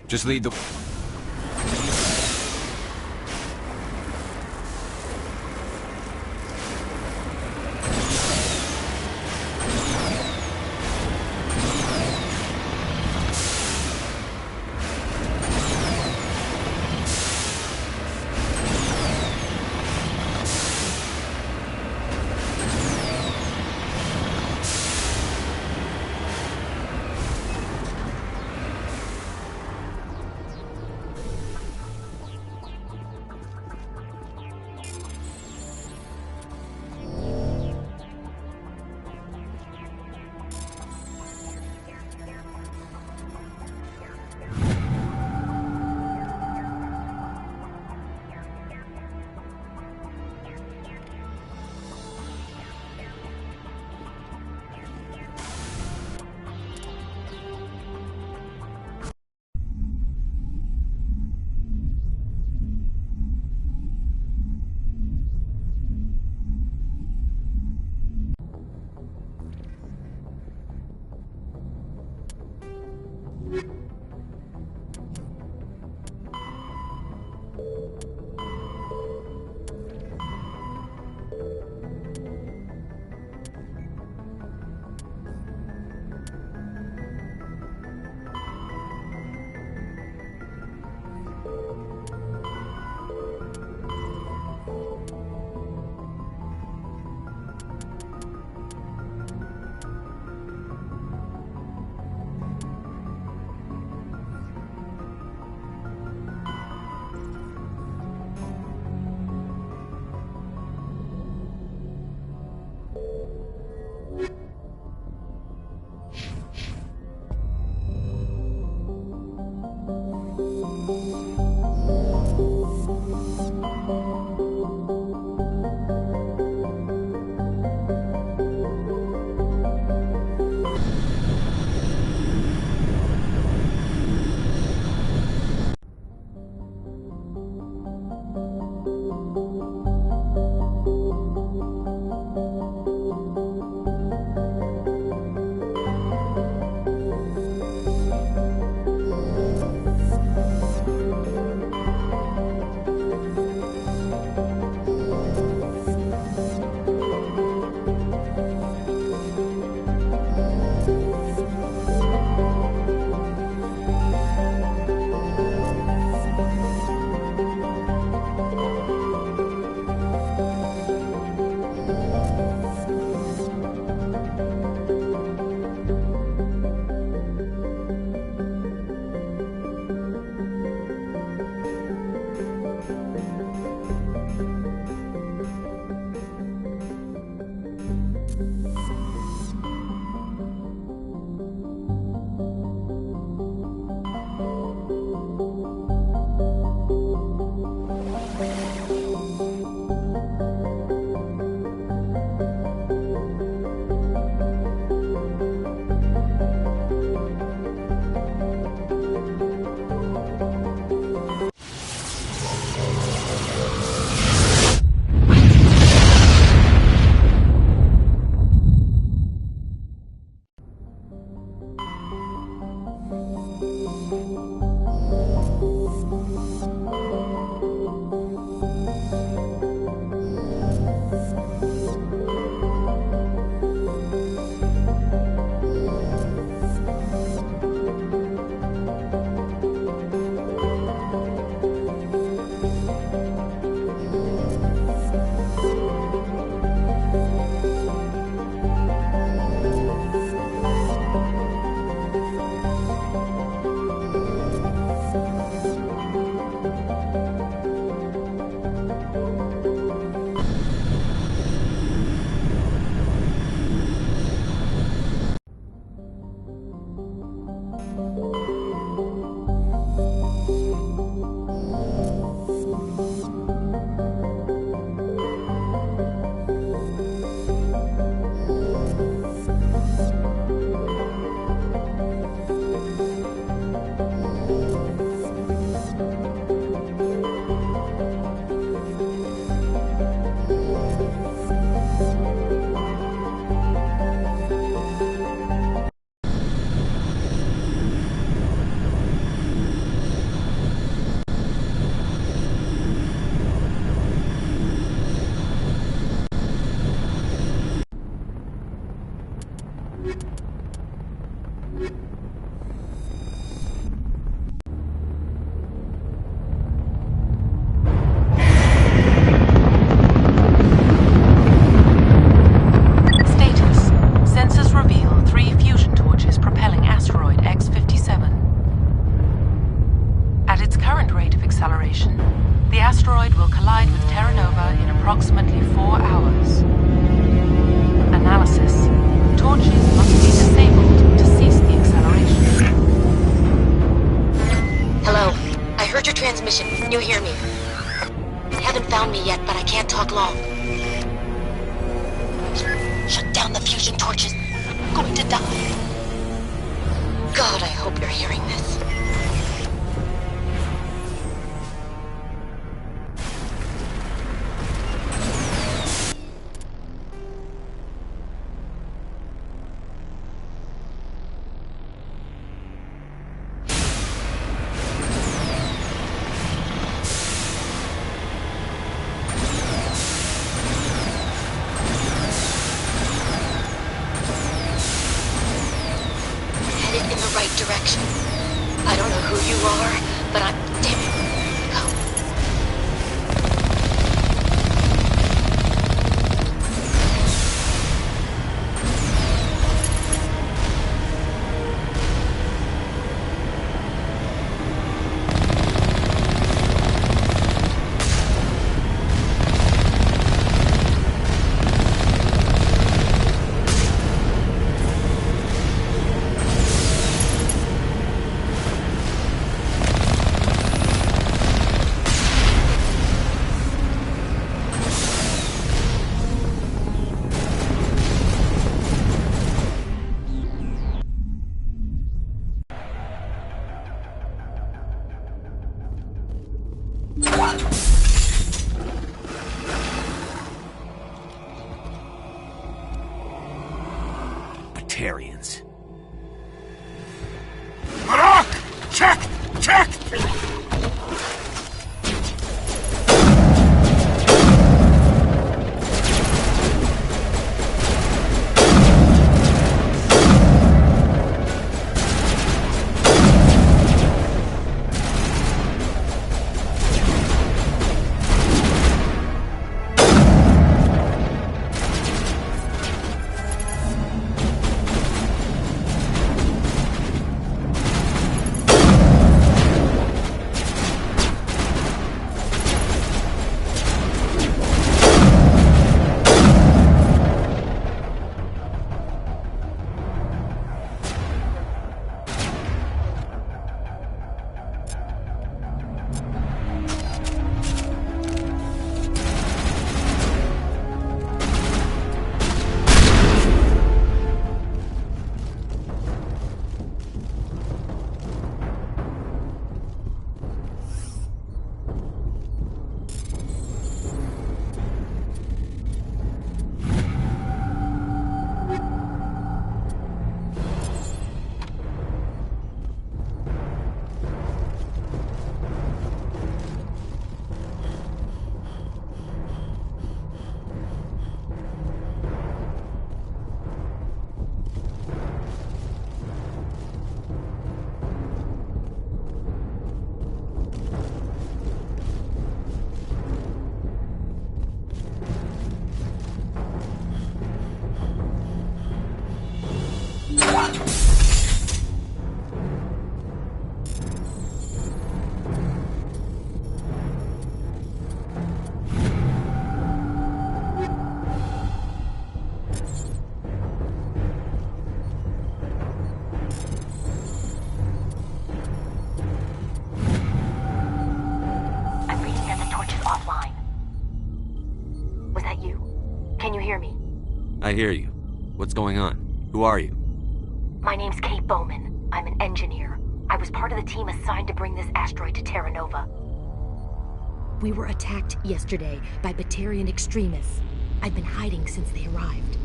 Just lead the... Direction. I don't know who you are, but I'm... Damn it. Batarians. Marok! Check! Check! I hear you. What's going on? Who are you? My name's Kate Bowman. I'm an engineer. I was part of the team assigned to bring this asteroid to Terra Nova. We were attacked yesterday by Batarian extremists. I've been hiding since they arrived.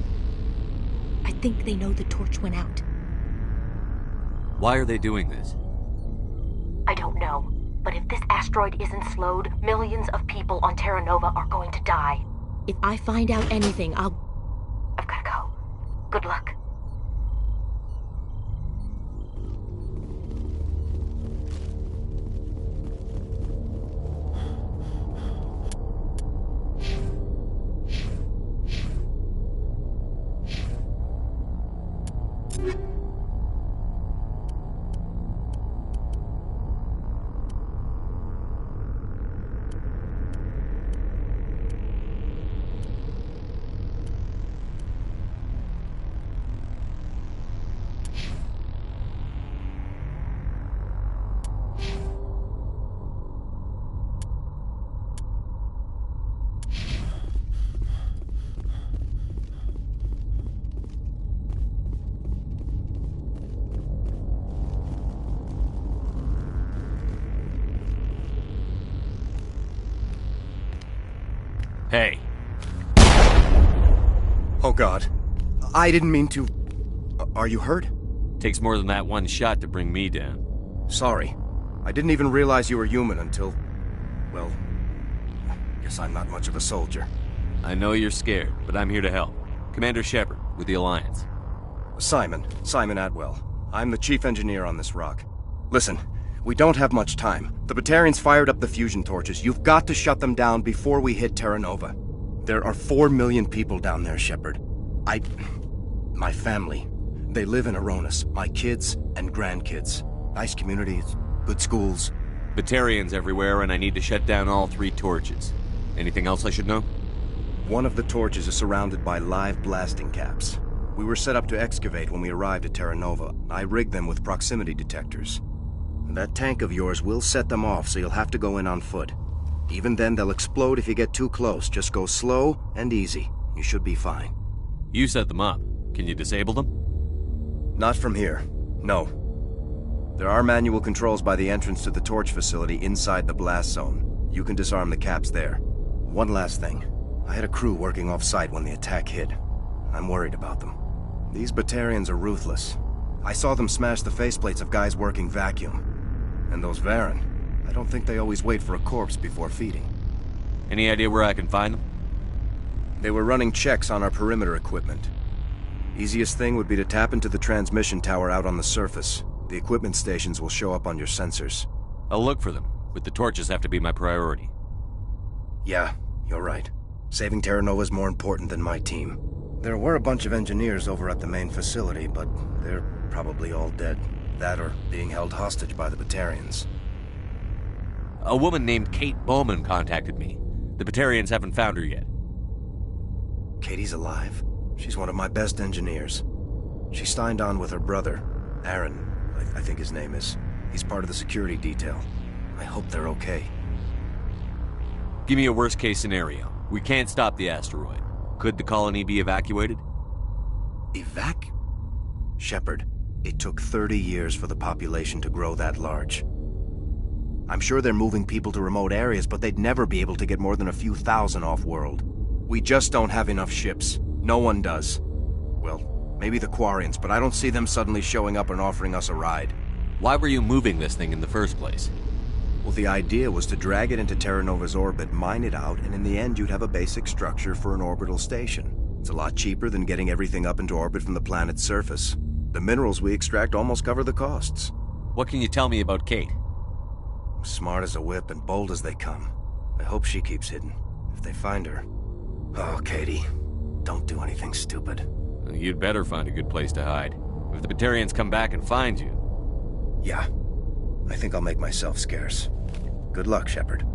I think they know the torch went out. Why are they doing this? I don't know. But if this asteroid isn't slowed, millions of people on Terra Nova are going to die. If I find out anything, I've gotta go. Good luck. Hey. Oh God. I didn't mean to... Are you hurt? Takes more than that one shot to bring me down. Sorry. I didn't even realize you were human until... Well... Guess I'm not much of a soldier. I know you're scared, but I'm here to help. Commander Shepard, with the Alliance. Simon Atwell. I'm the chief engineer on this rock. Listen, we don't have much time. The Batarians fired up the fusion torches. You've got to shut them down before we hit Terra Nova. There are 4 million people down there, Shepard. My family. They live in Aronis. My kids and grandkids. Nice communities, good schools. Batarians everywhere, and I need to shut down all 3 torches. Anything else I should know? One of the torches is surrounded by live blasting caps. We were set up to excavate when we arrived at Terra Nova. I rigged them with proximity detectors. That tank of yours will set them off, so you'll have to go in on foot. Even then, they'll explode if you get too close. Just go slow and easy. You should be fine. You set them up. Can you disable them? Not from here. No. There are manual controls by the entrance to the torch facility inside the blast zone. You can disarm the caps there. One last thing. I had a crew working off-site when the attack hit. I'm worried about them. These Batarians are ruthless. I saw them smash the faceplates of guys working vacuum. And those Varren, I don't think they always wait for a corpse before feeding. Any idea where I can find them? They were running checks on our perimeter equipment. Easiest thing would be to tap into the transmission tower out on the surface. The equipment stations will show up on your sensors. I'll look for them, but the torches have to be my priority. Yeah, you're right. Saving Terra Nova is more important than my team. There were a bunch of engineers over at the main facility, but they're probably all dead. That or being held hostage by the Batarians. A woman named Kate Bowman contacted me. The Batarians haven't found her yet. Katie's alive? She's one of my best engineers. She signed on with her brother, Aaron, I think his name is. He's part of the security detail. I hope they're okay. Give me a worst-case scenario. We can't stop the asteroid. Could the colony be evacuated? Shepard, it took 30 years for the population to grow that large. I'm sure they're moving people to remote areas, but they'd never be able to get more than a few thousand off-world. We just don't have enough ships. No one does. Well, maybe the Quarians, but I don't see them suddenly showing up and offering us a ride. Why were you moving this thing in the first place? Well, the idea was to drag it into Terra Nova's orbit, mine it out, and in the end you'd have a basic structure for an orbital station. It's a lot cheaper than getting everything up into orbit from the planet's surface. The minerals we extract almost cover the costs. What can you tell me about Kate? Smart as a whip and bold as they come. I hope she keeps hidden. If they find her... Oh, Katie. Don't do anything stupid. You'd better find a good place to hide. If the Batarians come back and find you... Yeah. I think I'll make myself scarce. Good luck, Shepard.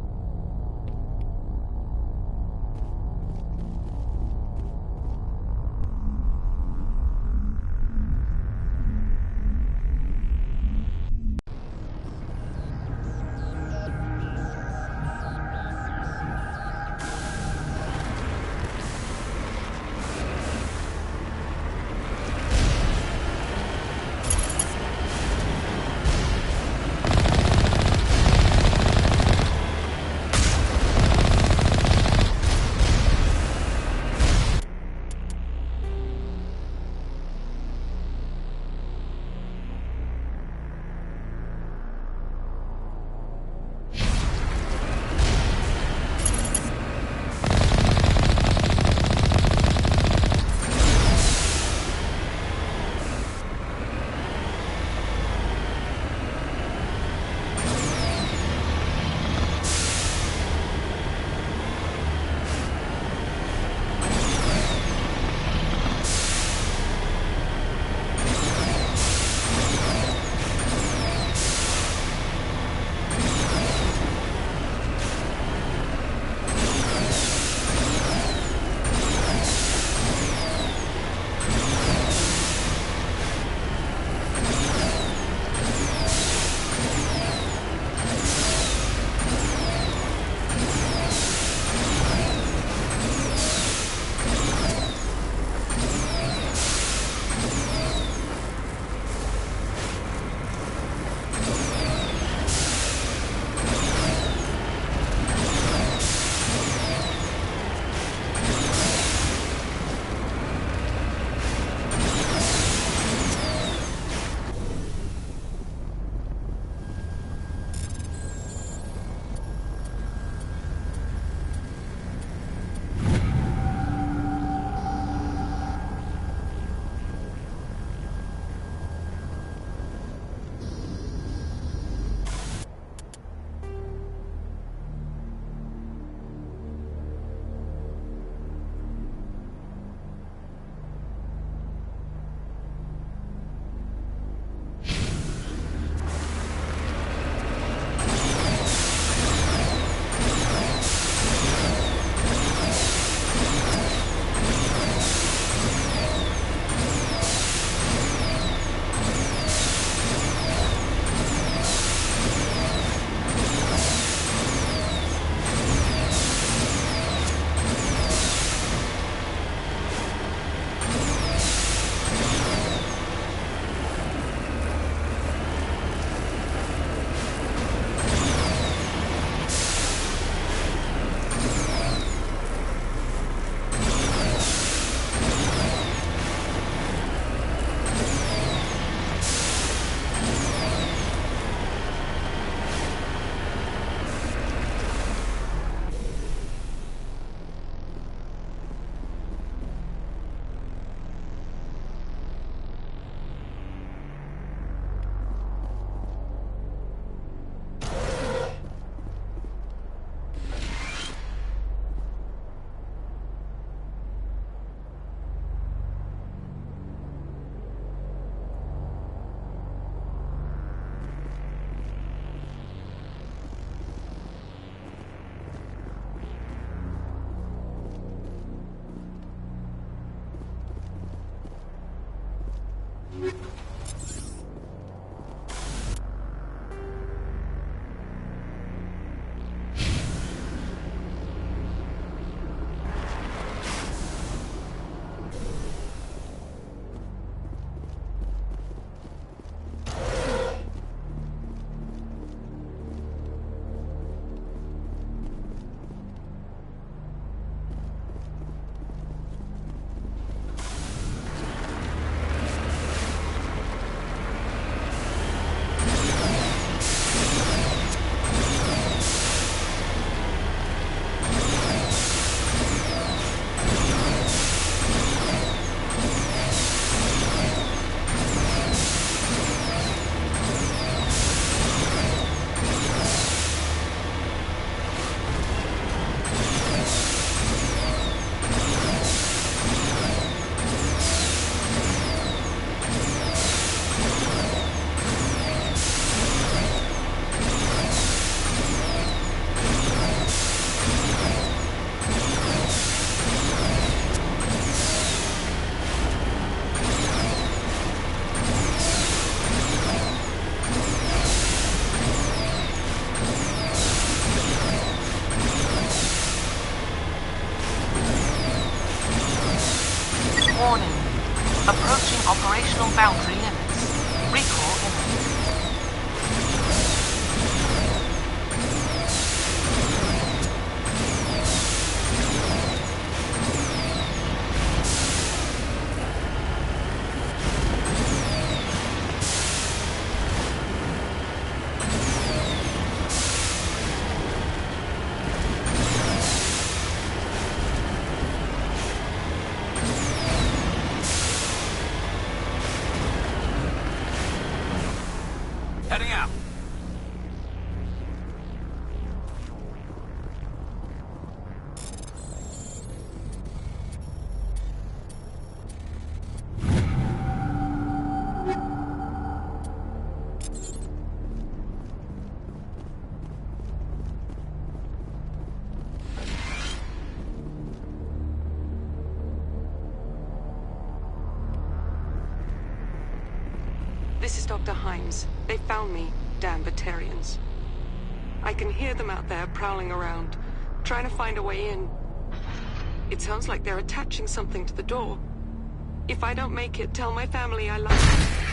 Heading out. This is Dr. Himes. They found me, damn Batarians. I can hear them out there prowling around, trying to find a way in. It sounds like they're attaching something to the door. If I don't make it, tell my family I love them.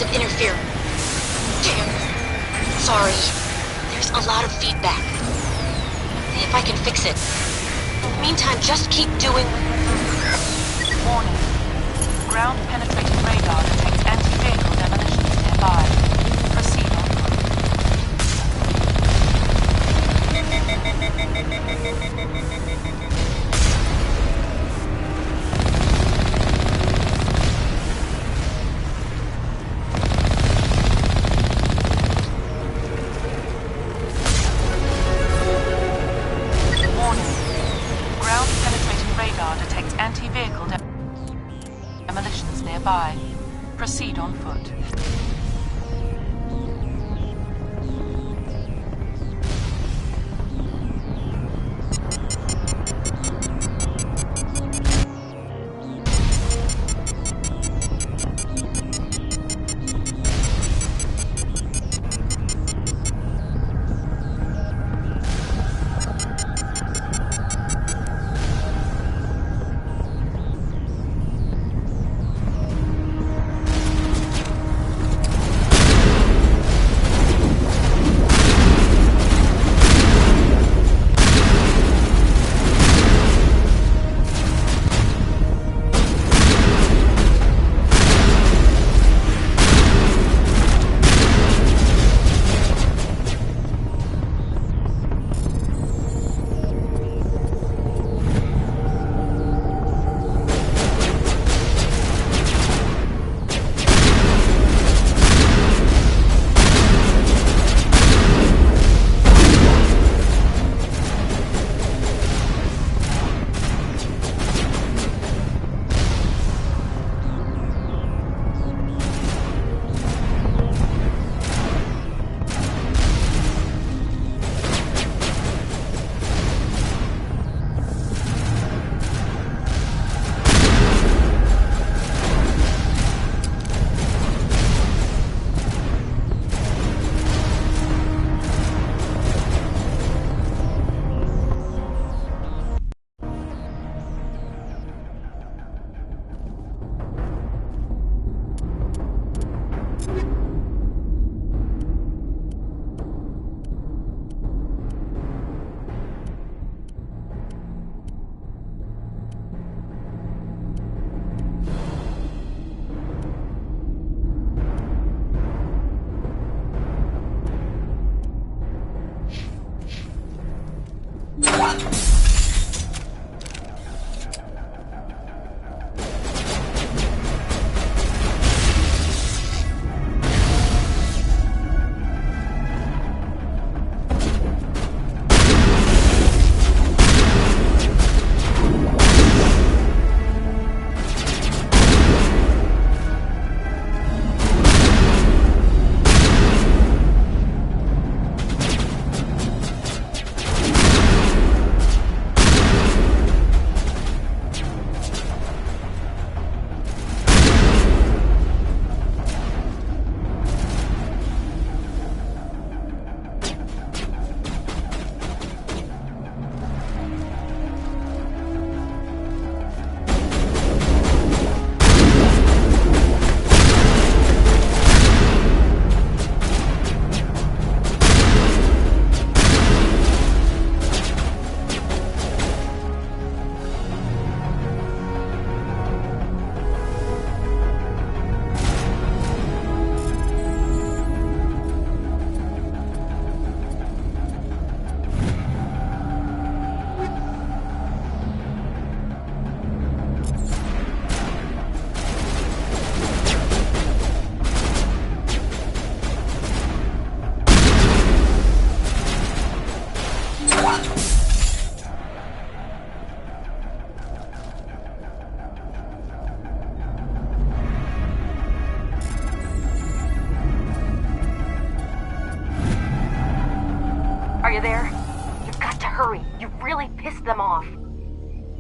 massive interference. Damn. Sorry. There's a lot of feedback. See if I can fix it. In the meantime, just keep doing... Warning. Ground-penetrating radar detects anti-vehicle demolitions nearby. Proceed on foot. Warning. Ground-penetrating radar detects anti-vehicle demolitions nearby. Proceed on foot. you there? You've got to hurry. You've really pissed them off.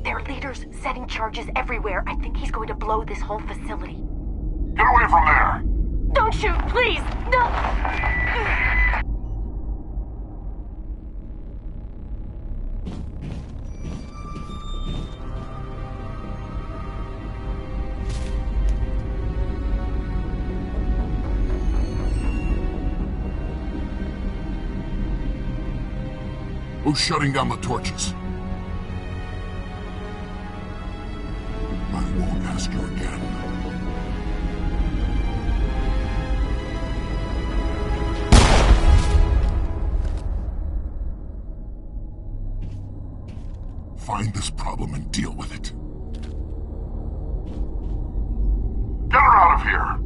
Their leader's setting charges everywhere. I think he's going to blow this whole facility. Get away from there! Don't shoot, please! No! Who's shutting down the torches? I won't ask you again. Find this problem and deal with it. Get her out of here!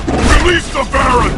Release the Baron!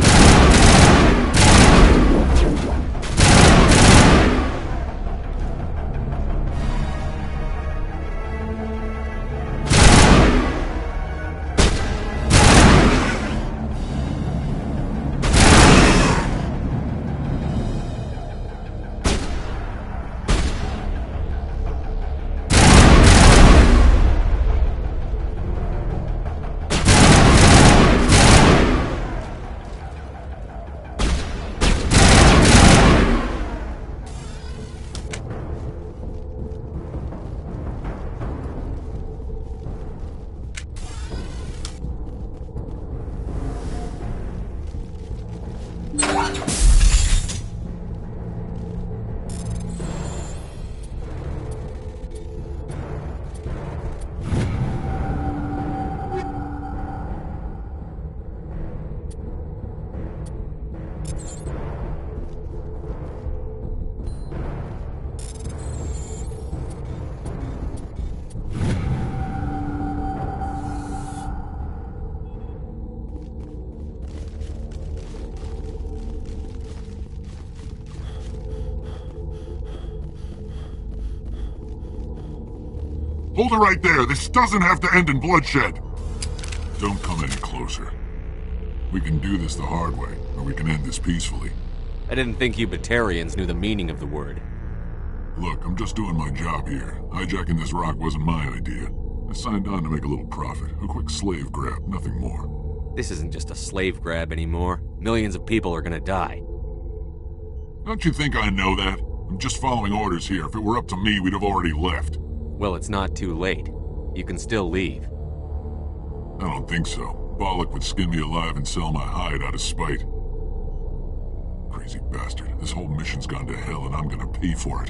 Hold it right there. This doesn't have to end in bloodshed. Don't come any closer. We can do this the hard way, or we can end this peacefully. I didn't think you Batarians knew the meaning of the word. Look, I'm just doing my job here. Hijacking this rock wasn't my idea. I signed on to make a little profit. A quick slave grab, nothing more. This isn't just a slave grab anymore. Millions of people are gonna die. Don't you think I know that? I'm just following orders here. If it were up to me, we'd have already left. Well, it's not too late. You can still leave. I don't think so. Bollock would skin me alive and sell my hide out of spite. Crazy bastard. This whole mission's gone to hell and I'm gonna pay for it.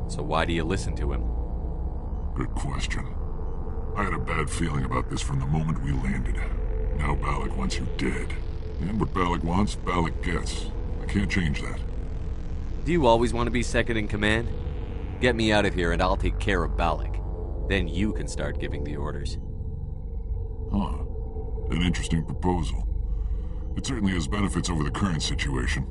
So why do you listen to him? Good question. I had a bad feeling about this from the moment we landed. Now Balak wants you dead. And what Balak wants, Balak gets. I can't change that. Do you always want to be second in command? Get me out of here and I'll take care of Balak. Then you can start giving the orders. Huh. An interesting proposal. It certainly has benefits over the current situation.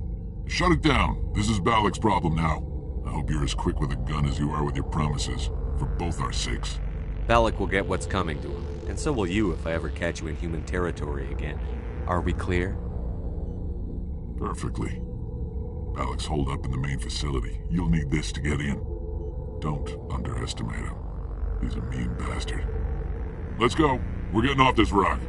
Shut it down. This is Balak's problem now. I hope you're as quick with a gun as you are with your promises, for both our sakes. Balak will get what's coming to him, and so will you if I ever catch you in human territory again. Are we clear? Perfectly. Balak's holed up in the main facility. You'll need this to get in. Don't underestimate him. He's a mean bastard. Let's go. We're getting off this rock.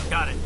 Got it.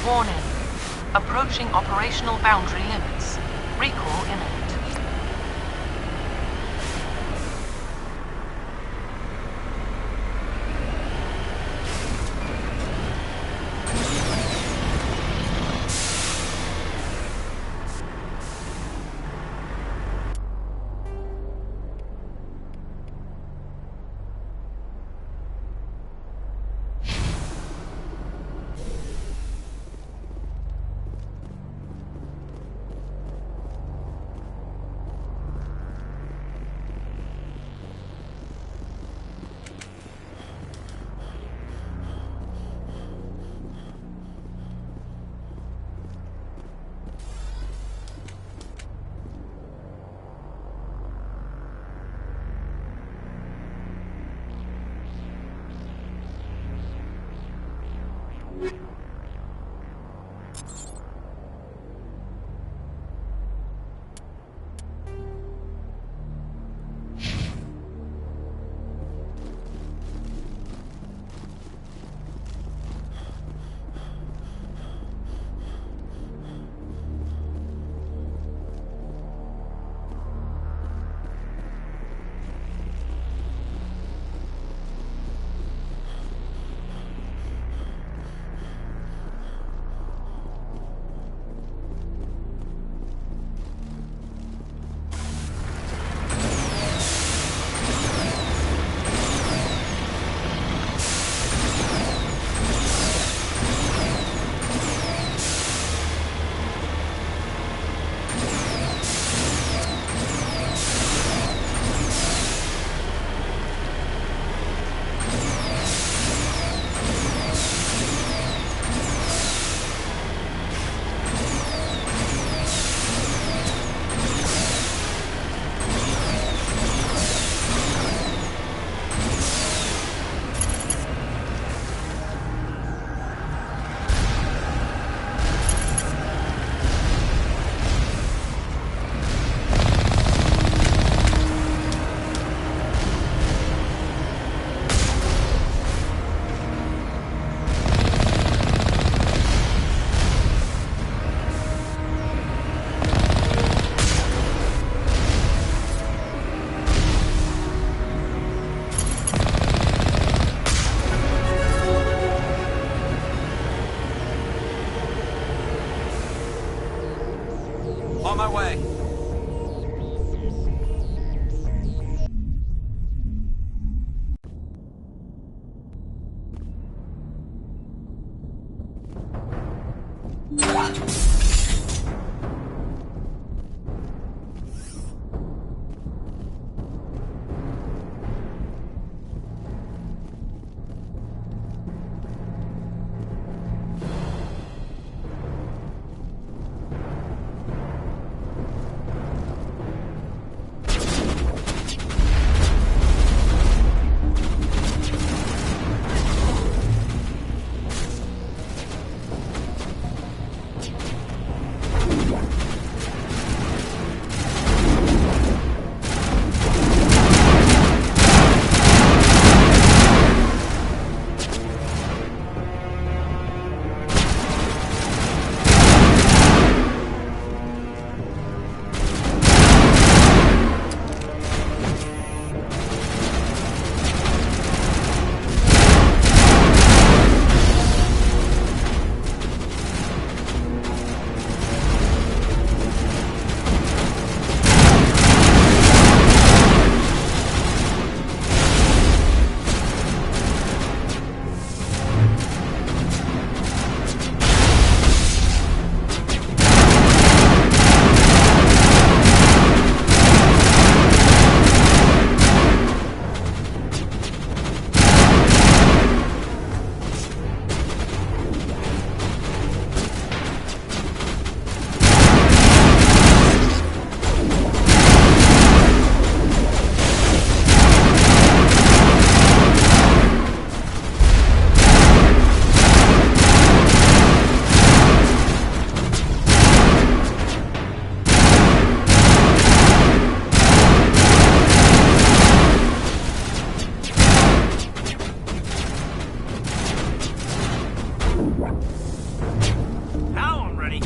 Warning. Approaching operational boundary limits. Recall imminent. On my way. Now I'm ready.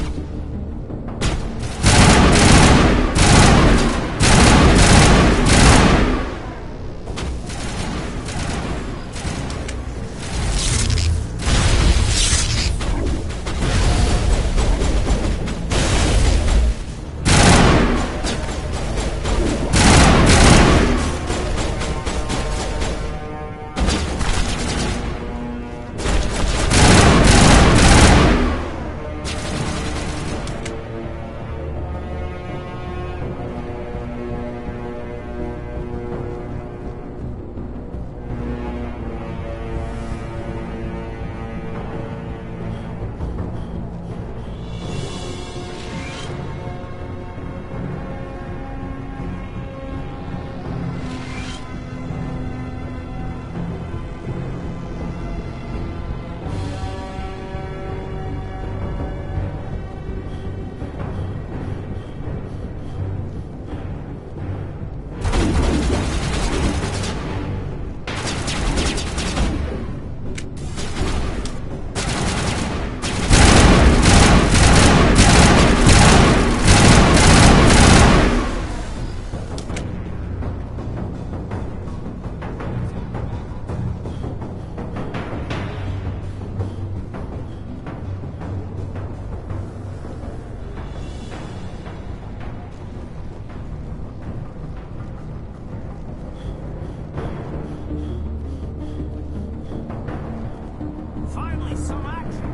Finally, some action.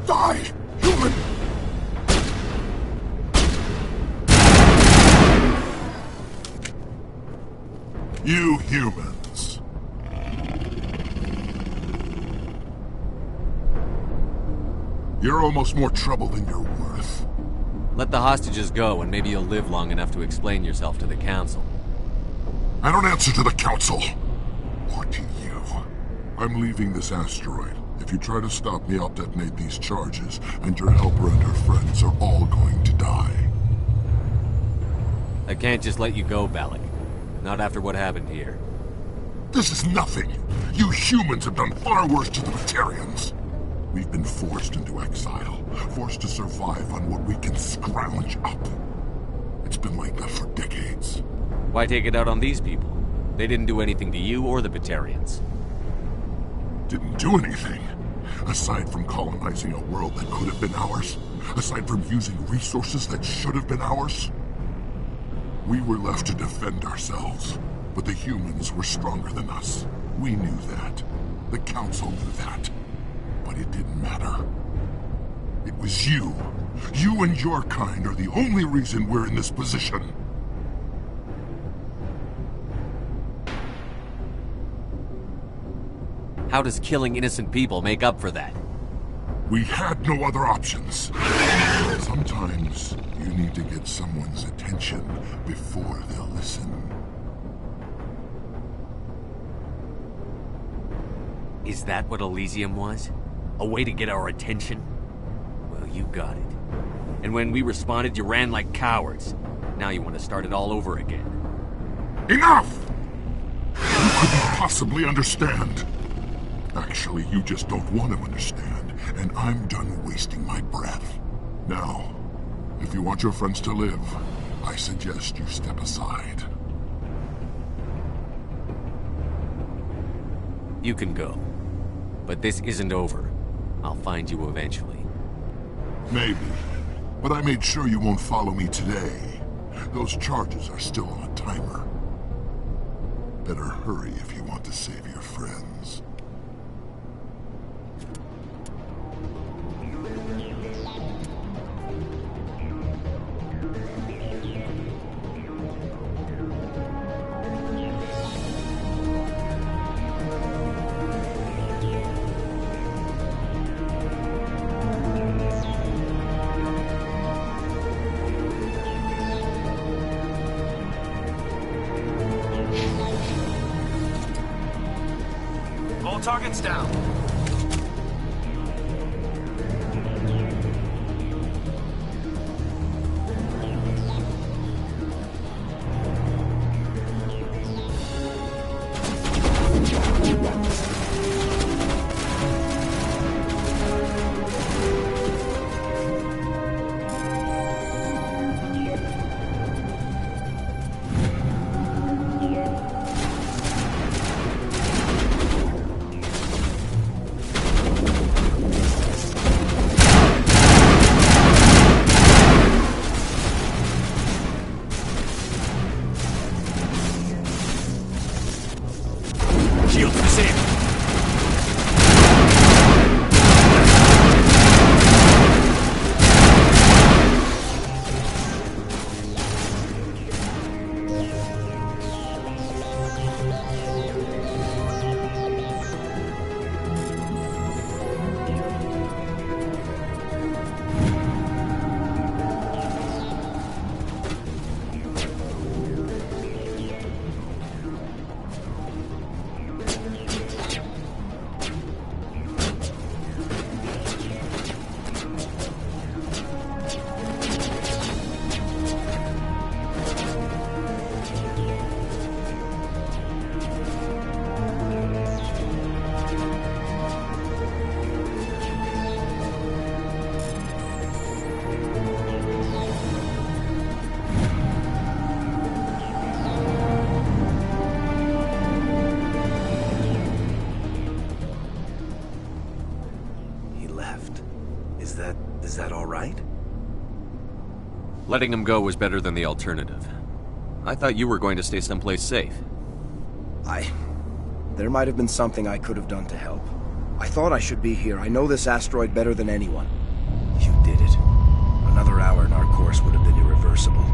Die, human! You humans. You're almost more trouble than you're worth. Let the hostages go, and maybe you'll live long enough to explain yourself to the Council. I don't answer to the Council. Or to you. I'm leaving this asteroid. If you try to stop me, I'll detonate these charges, and your helper and her friends are all going to die. I can't just let you go, Balak. Not after what happened here. This is nothing. You humans have done far worse to the Batarians. We've been forced into exile, forced to survive on what we can scrounge up. It's been like that for decades. Why take it out on these people? They didn't do anything to you or the Batarians. Didn't do anything. Aside from colonizing a world that could have been ours. Aside from using resources that should have been ours. We were left to defend ourselves. But the humans were stronger than us. We knew that. The Council knew that. But it didn't matter. It was you. You and your kind are the only reason we're in this position. How does killing innocent people make up for that? We had no other options. Sometimes you need to get someone's attention before they'll listen. Is that what Elysium was? A way to get our attention? Well, you got it. And when we responded, you ran like cowards. Now you want to start it all over again. Enough! You couldn't possibly understand. Actually, you just don't want to understand, and I'm done wasting my breath. Now, if you want your friends to live, I suggest you step aside. You can go. But this isn't over. I'll find you eventually. Maybe. But I made sure you won't follow me today. Those charges are still on a timer. Better hurry if you want to save your friends. All targets down. Is that all right? Letting him go was better than the alternative. I thought you were going to stay someplace safe. There might have been something I could have done to help. I thought I should be here. I know this asteroid better than anyone. You did it. Another hour and our course would have been irreversible.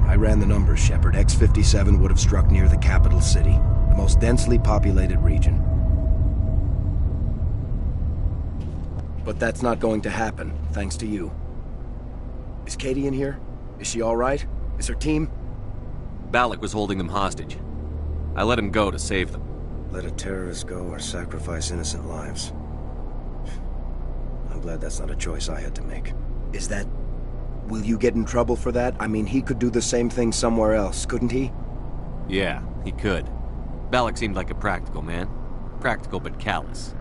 I ran the numbers, Shepard. X-57 would have struck near the capital city, the most densely populated region. But that's not going to happen, thanks to you. Is Katie in here? Is she all right? Is her team? Balak was holding them hostage. I let him go to save them. Let a terrorist go or sacrifice innocent lives. I'm glad that's not a choice I had to make. Is that... Will you get in trouble for that? I mean, he could do the same thing somewhere else, couldn't he? Yeah, he could. Balak seemed like a practical man. Practical but callous.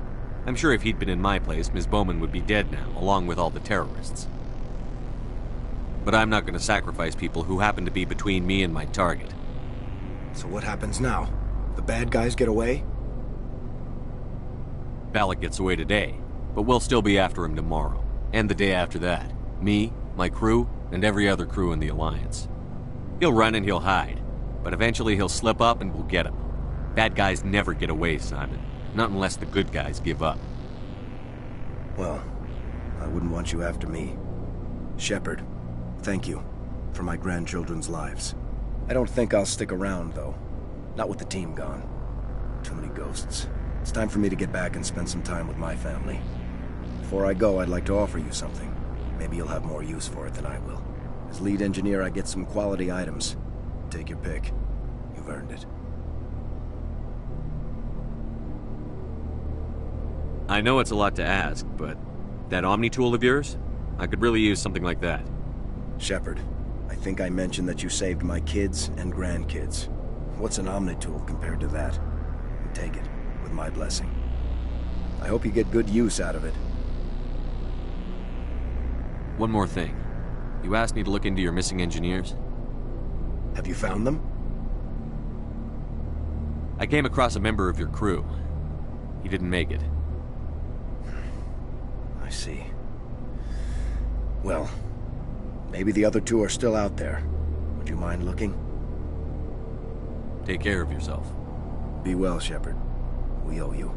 I'm sure if he'd been in my place, Ms. Bowman would be dead now, along with all the terrorists. But I'm not going to sacrifice people who happen to be between me and my target. So what happens now? The bad guys get away? Balak gets away today, but we'll still be after him tomorrow, and the day after that. Me, my crew, and every other crew in the Alliance. He'll run and he'll hide, but eventually he'll slip up and we'll get him. Bad guys never get away, Simon. Not unless the good guys give up. Well, I wouldn't want you after me. Shepard, thank you for my grandchildren's lives. I don't think I'll stick around, though. Not with the team gone. Too many ghosts. It's time for me to get back and spend some time with my family. Before I go, I'd like to offer you something. Maybe you'll have more use for it than I will. As lead engineer, I get some quality items. Take your pick. You've earned it. I know it's a lot to ask, but that Omni tool of yours? I could really use something like that. Shepard, I think I mentioned that you saved my kids and grandkids. What's an Omnitool compared to that? Take it, with my blessing. I hope you get good use out of it. One more thing. You asked me to look into your missing engineers? Have you found them? I came across a member of your crew. He didn't make it. I see. Well, maybe the other two are still out there. Would you mind looking? Take care of yourself. Be well, Shepard. We owe you.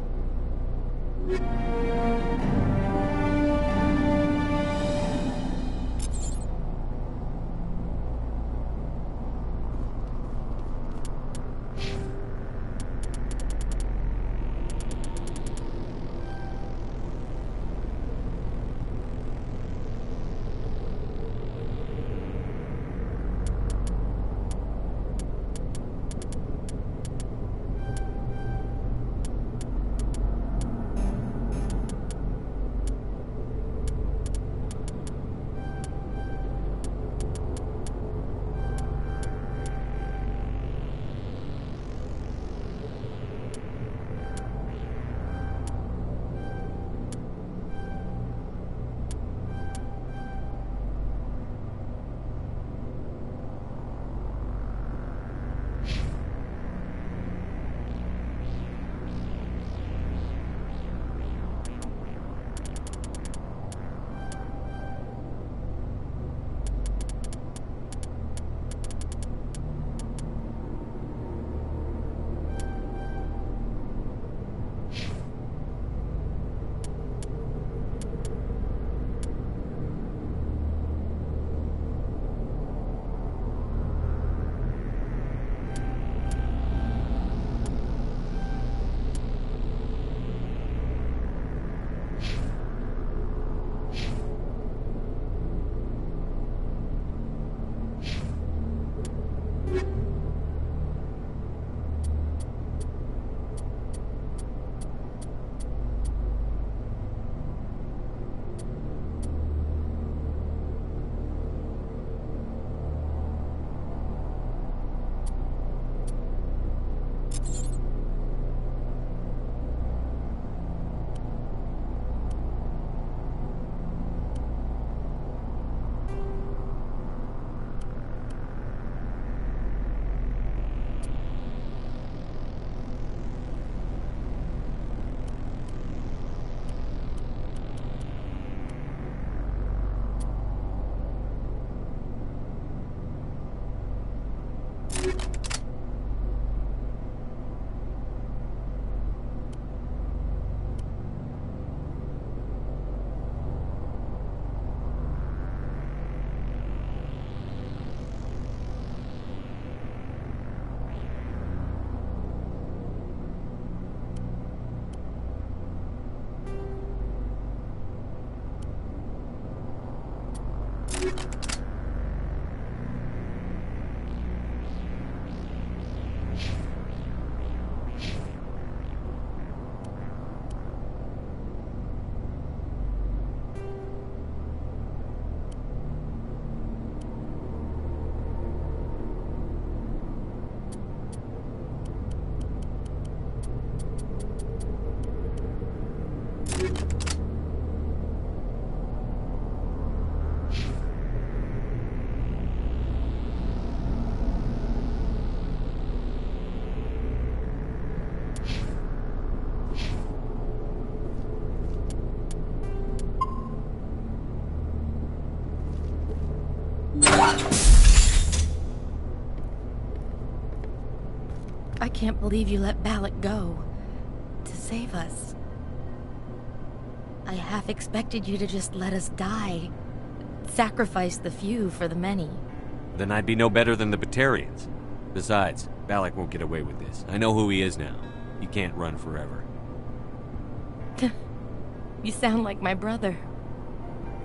I can't believe you let Balak go. To save us. I half expected you to just let us die. Sacrifice the few for the many. Then I'd be no better than the Batarians. Besides, Balak won't get away with this. I know who he is now. He can't run forever. You sound like my brother.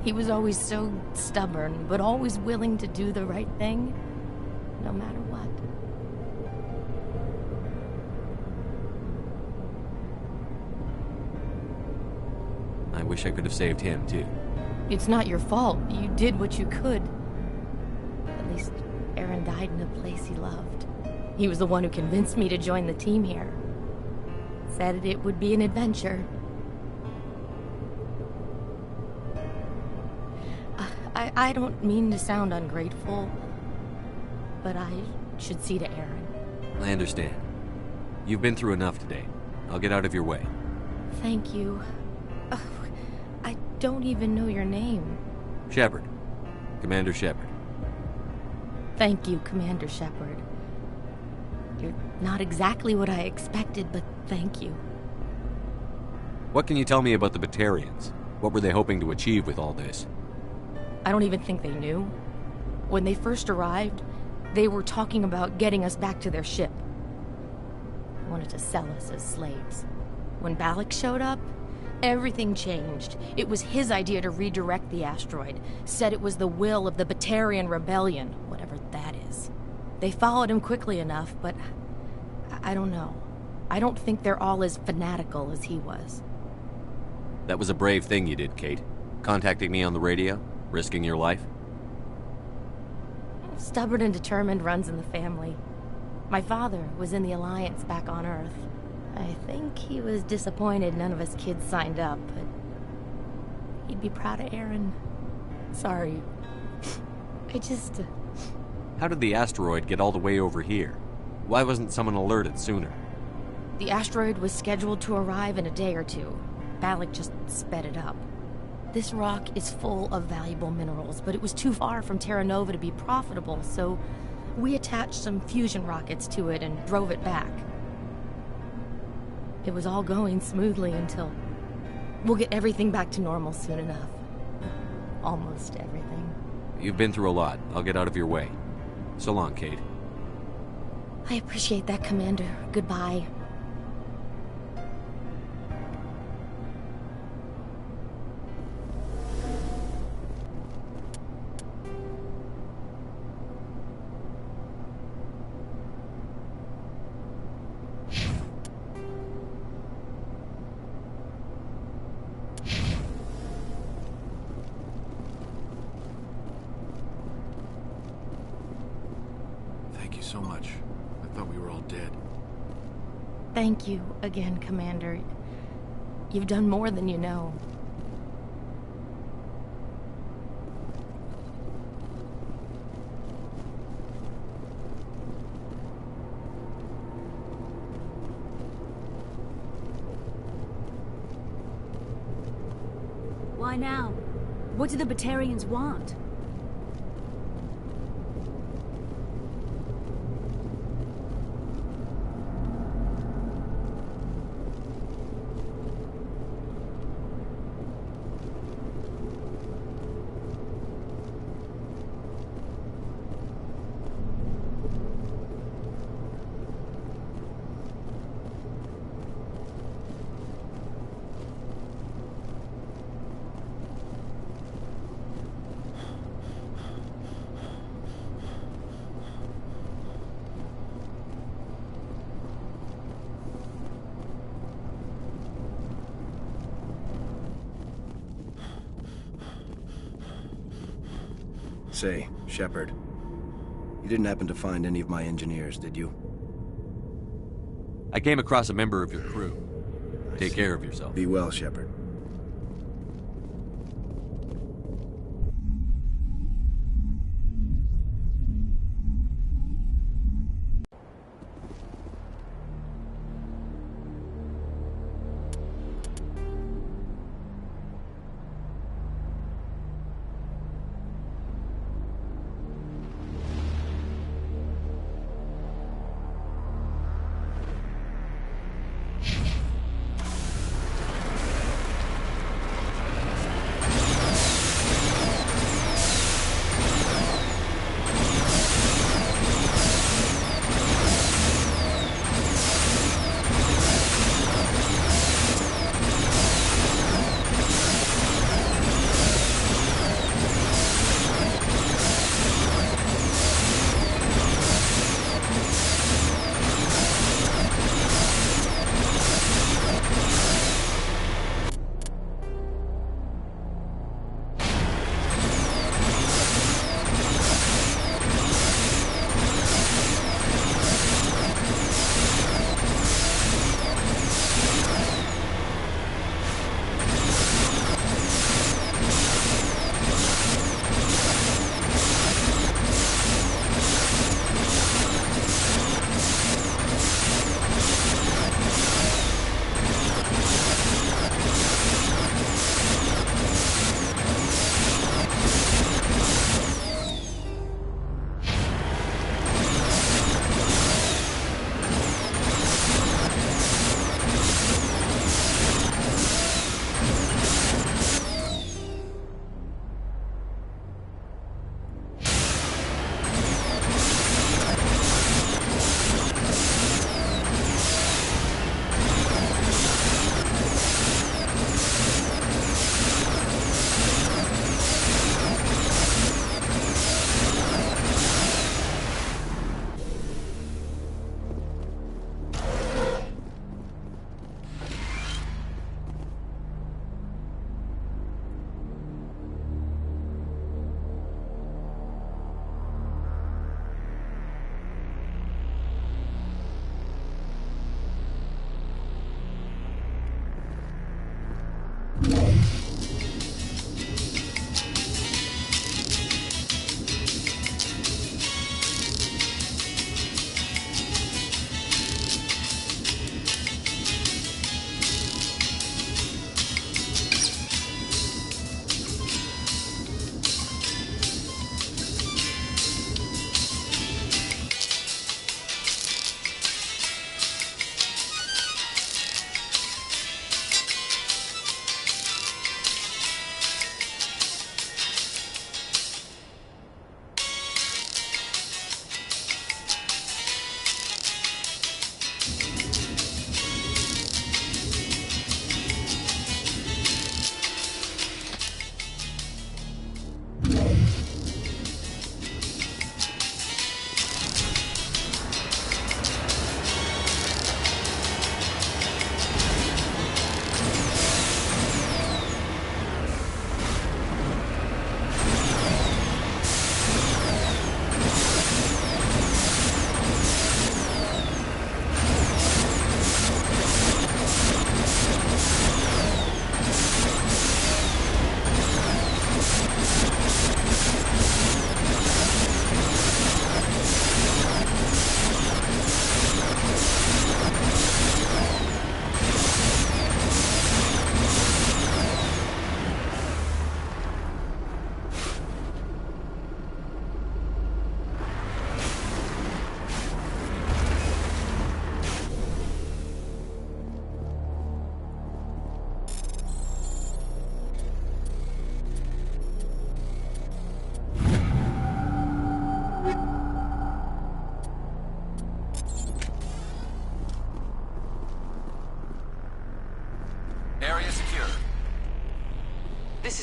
He was always so stubborn, but always willing to do the right thing, no matter what. I wish I could have saved him, too. It's not your fault. You did what you could. At least Aaron died in a place he loved. He was the one who convinced me to join the team here. Said it would be an adventure. I don't mean to sound ungrateful, but I should see to Aaron. I understand. You've been through enough today. I'll get out of your way. Thank you. Oh, I don't even know your name. Shepard. Commander Shepard. Thank you, Commander Shepard. You're not exactly what I expected, but thank you. What can you tell me about the Batarians? What were they hoping to achieve with all this? I don't even think they knew. When they first arrived, they were talking about getting us back to their ship. They wanted to sell us as slaves. When Balak showed up, everything changed. It was his idea to redirect the asteroid. Said it was the will of the Batarian Rebellion, whatever that is. They followed him quickly enough, but I don't know. I don't think they're all as fanatical as he was. That was a brave thing you did, Kate. Contacting me on the radio, risking your life. Stubborn and determined runs in the family. My father was in the Alliance back on Earth. I think he was disappointed none of us kids signed up, but he'd be proud of Aaron. Sorry. How did the asteroid get all the way over here? Why wasn't someone alerted sooner? The asteroid was scheduled to arrive in a day or two. Balak just sped it up. This rock is full of valuable minerals, but it was too far from Terra Nova to be profitable, so we attached some fusion rockets to it and drove it back. It was all going smoothly until... We'll get everything back to normal soon enough. Almost everything. You've been through a lot. I'll get out of your way. So long, Kate. I appreciate that, Commander. Goodbye. So much. I thought we were all dead. Thank you again, Commander. You've done more than you know. Why now? What do the Batarians want? Say, Shepard, you didn't happen to find any of my engineers, did you? I came across a member of your crew. Take care of yourself. Be well, Shepard.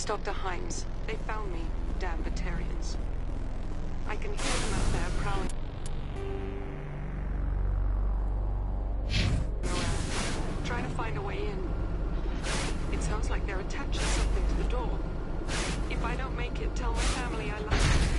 Dr. Hines. They found me, damn Batarians. I can hear them out there prowling around, trying to find a way in. It sounds like they're attaching something to the door. If I don't make it, tell my family I love them.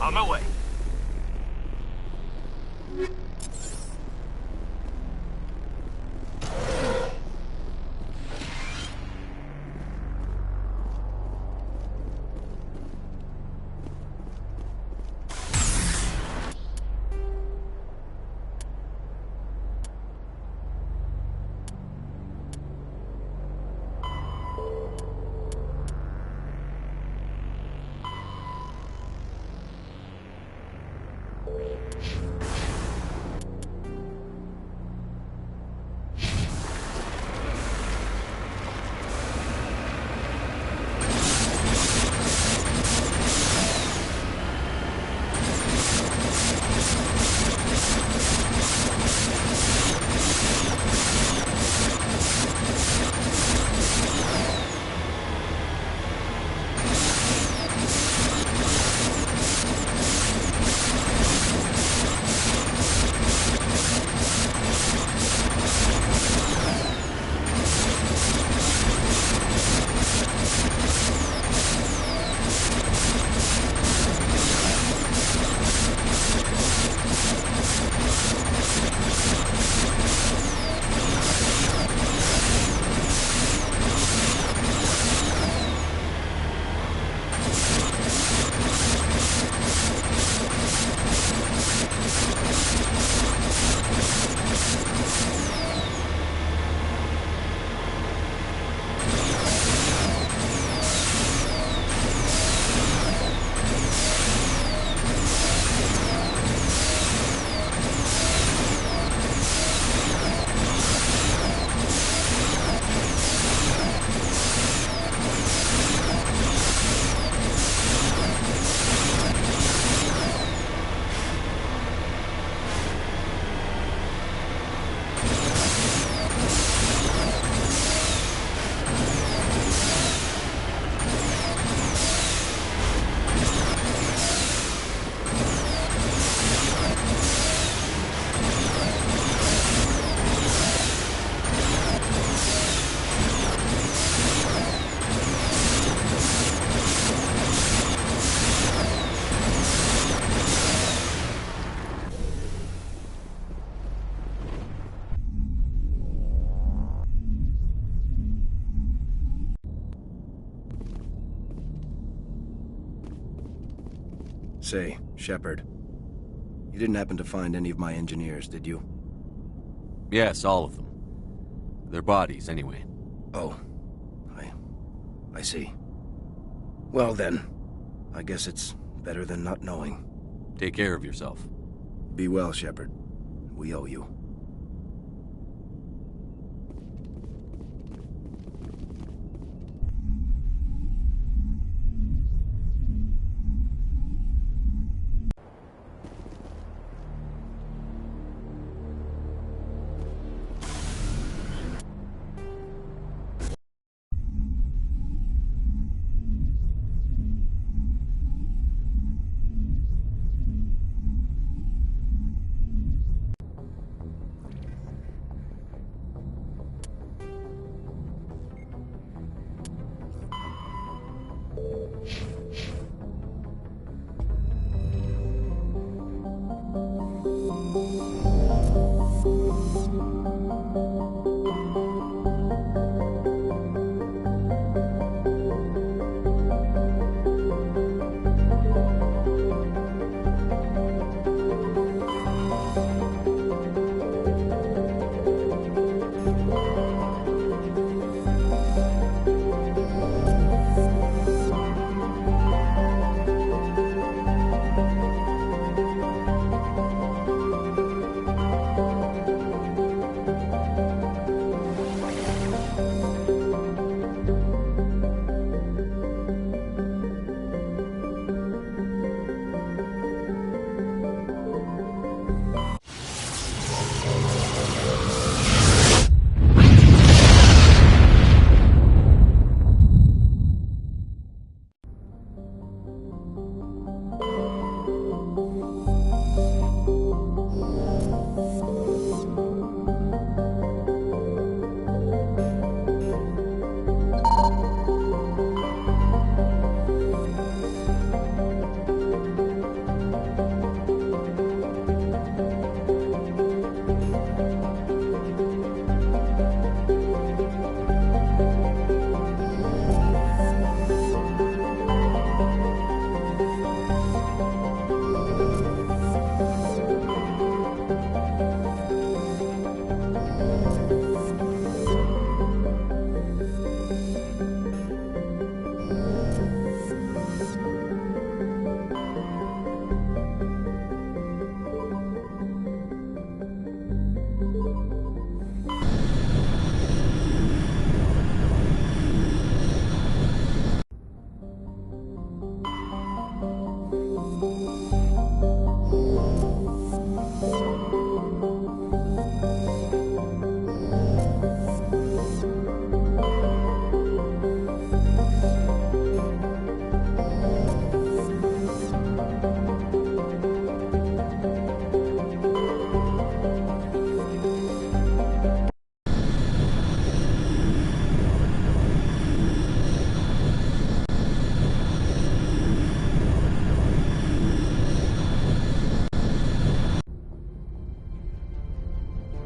On my way. Say, Shepard, you didn't happen to find any of my engineers, did you? Yes, all of them. Their bodies, anyway. Oh. I see. Well then, I guess it's better than not knowing. Take care of yourself. Be well, Shepard. We owe you.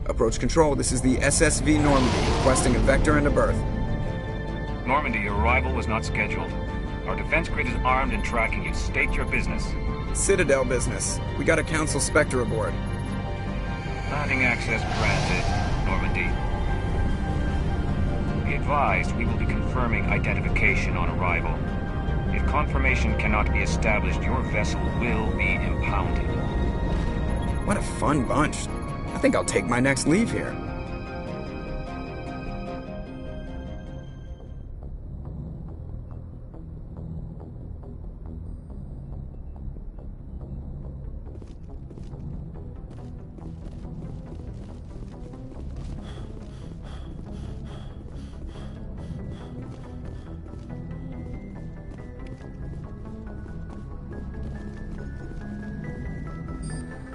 Approach Control, this is the SSV Normandy, requesting a vector and a berth. Normandy, your arrival was not scheduled. Our defense grid is armed and tracking you. State your business. Citadel business. We got a Council Spectre aboard. Landing access granted, Normandy. Be advised, we will be confirming identification on arrival. If confirmation cannot be established, your vessel will be impounded. What a fun bunch. I think I'll take my next leave here.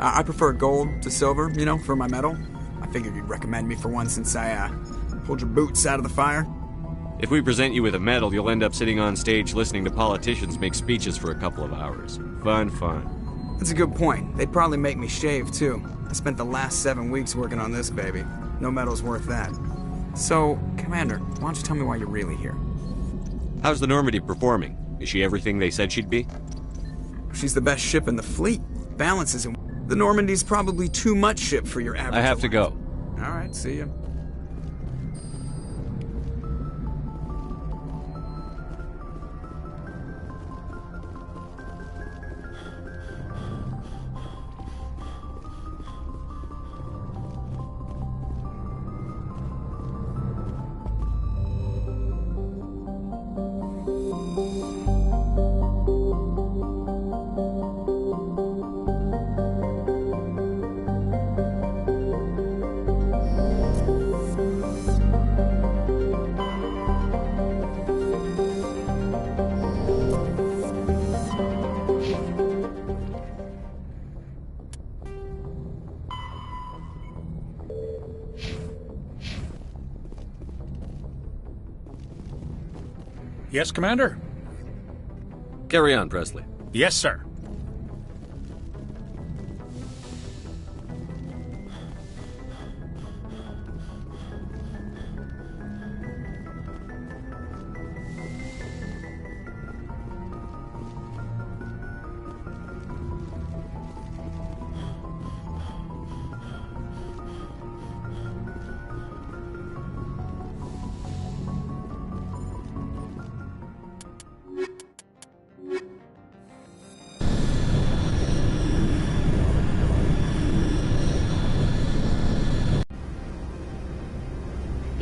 I prefer gold to silver, you know, for my medal. I figured you'd recommend me for one since I pulled your boots out of the fire. If we present you with a medal, you'll end up sitting on stage listening to politicians make speeches for a couple of hours. Fun. That's a good point. They'd probably make me shave, too. I spent the last 7 weeks working on this baby. No medal's worth that. So, Commander, why don't you tell me why you're really here? How's the Normandy performing? Is she everything they said she'd be? She's the best ship in the fleet. Balance isn't... The Normandy's probably too much ship for your average... I have to go. All right, see ya. Yes, Commander? Carry on, Presley. Yes, sir.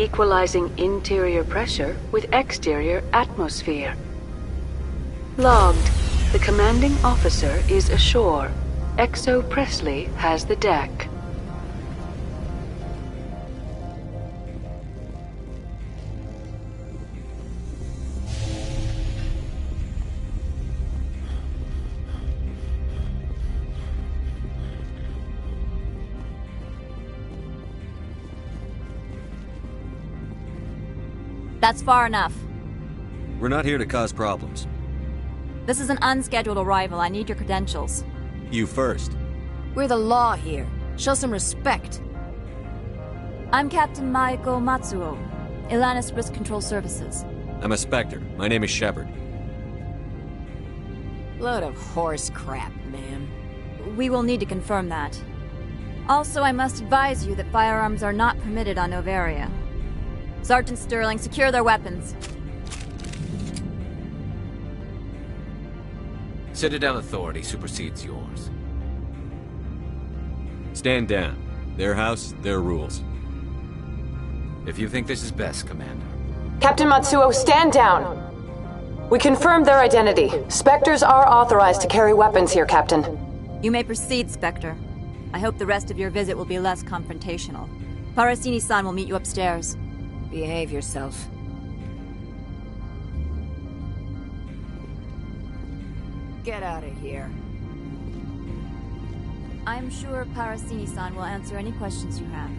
equalizing interior pressure with exterior atmosphere. Logged. The commanding officer is ashore. Exo Presley has the deck. That's far enough. We're not here to cause problems. This is an unscheduled arrival. I need your credentials. You first. We're the law here. Show some respect. I'm Captain Maiko Matsuo, Ilanis Risk Control Services. I'm a Spectre. My name is Shepard. Load of horse crap, ma'am. We will need to confirm that. Also, I must advise you that firearms are not permitted on Noveria. Sergeant Sterling, secure their weapons. Citadel authority supersedes yours. Stand down. Their house, their rules. If you think this is best, Commander. Captain Matsuo, stand down! We confirmed their identity. Spectres are authorized to carry weapons here, Captain. You may proceed, Spectre. I hope the rest of your visit will be less confrontational. Parasini-san will meet you upstairs. Behave yourself. Get out of here. I'm sure Parasini-san will answer any questions you have.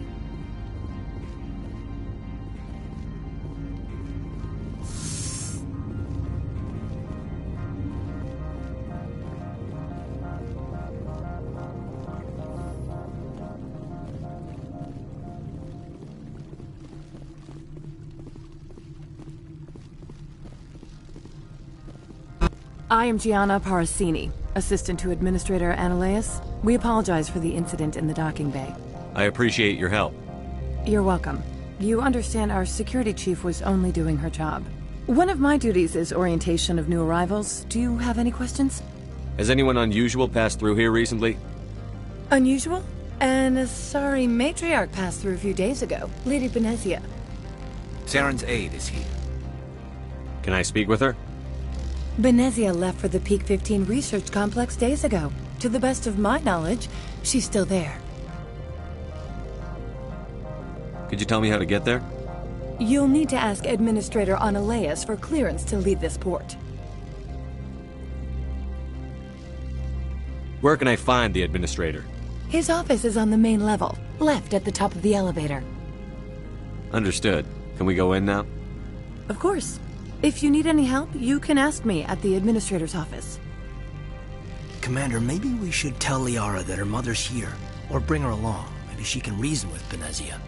I am Gianna Parasini, assistant to Administrator Analeas. We apologize for the incident in the docking bay. I appreciate your help. You're welcome. You understand our security chief was only doing her job. One of my duties is orientation of new arrivals. Do you have any questions? Has anyone unusual passed through here recently? Unusual? And a sorry matriarch passed through a few days ago. Lady Benezia. Saren's aide is here. Can I speak with her? Benezia left for the Peak 15 research complex days ago. To the best of my knowledge, she's still there. Could you tell me how to get there? You'll need to ask Administrator Analeas for clearance to leave this port. Where can I find the Administrator? His office is on the main level, left at the top of the elevator. Understood. Can we go in now? Of course. If you need any help, you can ask me at the Administrator's office. Commander, maybe we should tell Liara that her mother's here. Or bring her along. Maybe she can reason with Benezia.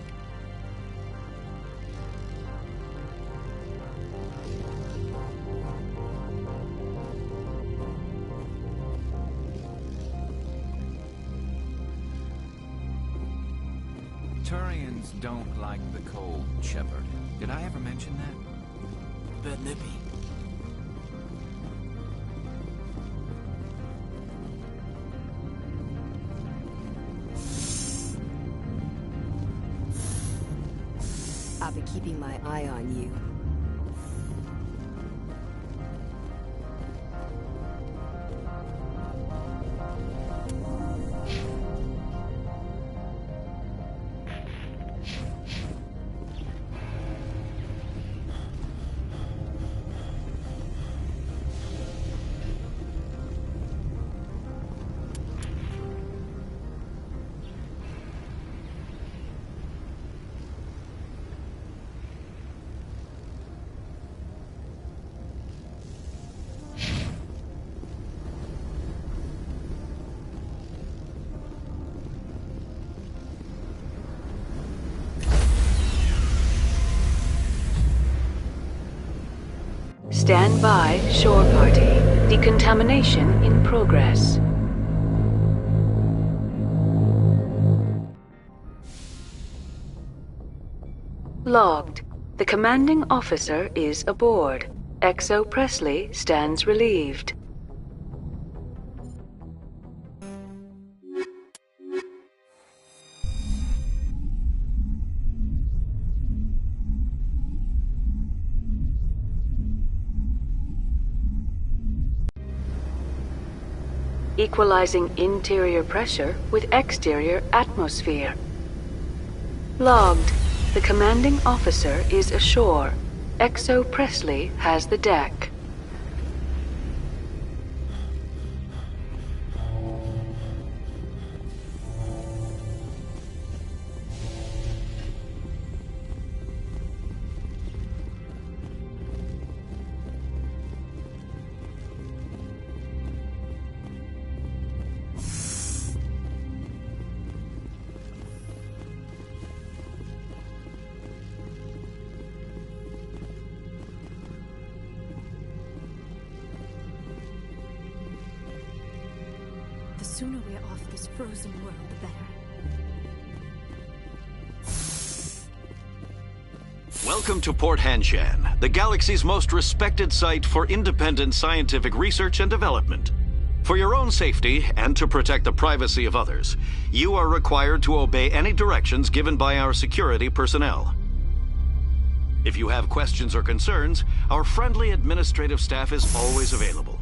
Turians don't like the cold, Shepard. Did I ever mention that? Bit nippy. I'll be keeping my eye on you. Stand by, shore party. Decontamination in progress. Logged. The commanding officer is aboard. Exo Presley stands relieved. equalizing interior pressure with exterior atmosphere. Logged. The commanding officer is ashore. XO Presley has the deck. The sooner we're off this frozen world, the better. Welcome to Port Hanshan, the galaxy's most respected site for independent scientific research and development. For your own safety and to protect the privacy of others, you are required to obey any directions given by our security personnel. If you have questions or concerns, our friendly administrative staff is always available.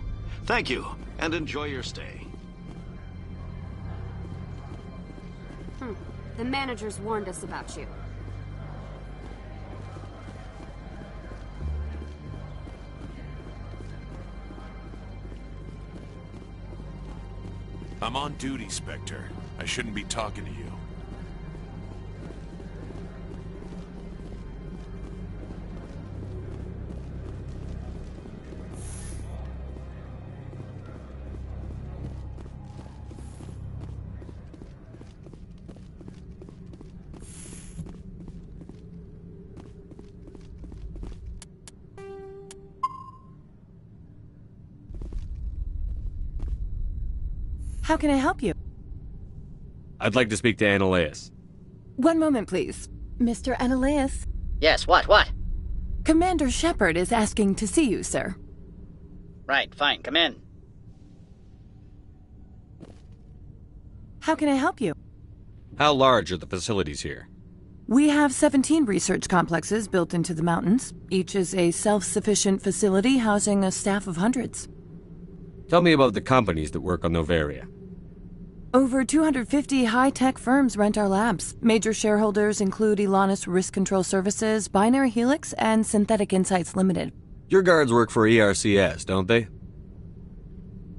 Thank you, and enjoy your stay. The managers warned us about you. I'm on duty, Spectre. I shouldn't be talking to you. How can I help you? I'd like to speak to Annaleus. One moment, please. Mr. Annaleus? Yes, what? Commander Shepard is asking to see you, sir. Right, fine, come in. How can I help you? How large are the facilities here? We have 17 research complexes built into the mountains. Each is a self-sufficient facility housing a staff of hundreds. Tell me about the companies that work on Noveria. Over 250 high-tech firms rent our labs. Major shareholders include Elanus Risk Control Services, Binary Helix, and Synthetic Insights Limited. Your guards work for ERCS, don't they?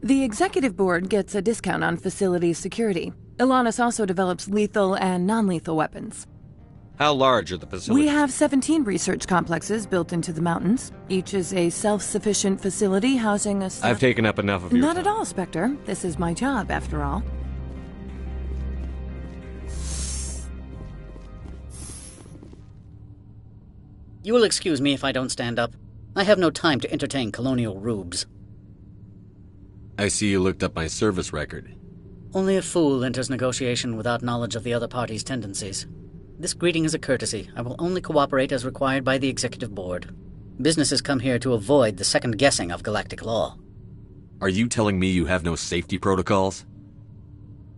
The executive board gets a discount on facility security. Elanus also develops lethal and non-lethal weapons. How large are the facilities? We have 17 research complexes built into the mountains. Each is a self-sufficient facility housing a... I've taken up enough of your Not time. at all, Spectre. This is my job, after all. You will excuse me if I don't stand up. I have no time to entertain colonial rubes. I see you looked up my service record. Only a fool enters negotiation without knowledge of the other party's tendencies. This greeting is a courtesy. I will only cooperate as required by the Executive Board. Businesses come here to avoid the second guessing of galactic law. Are you telling me you have no safety protocols?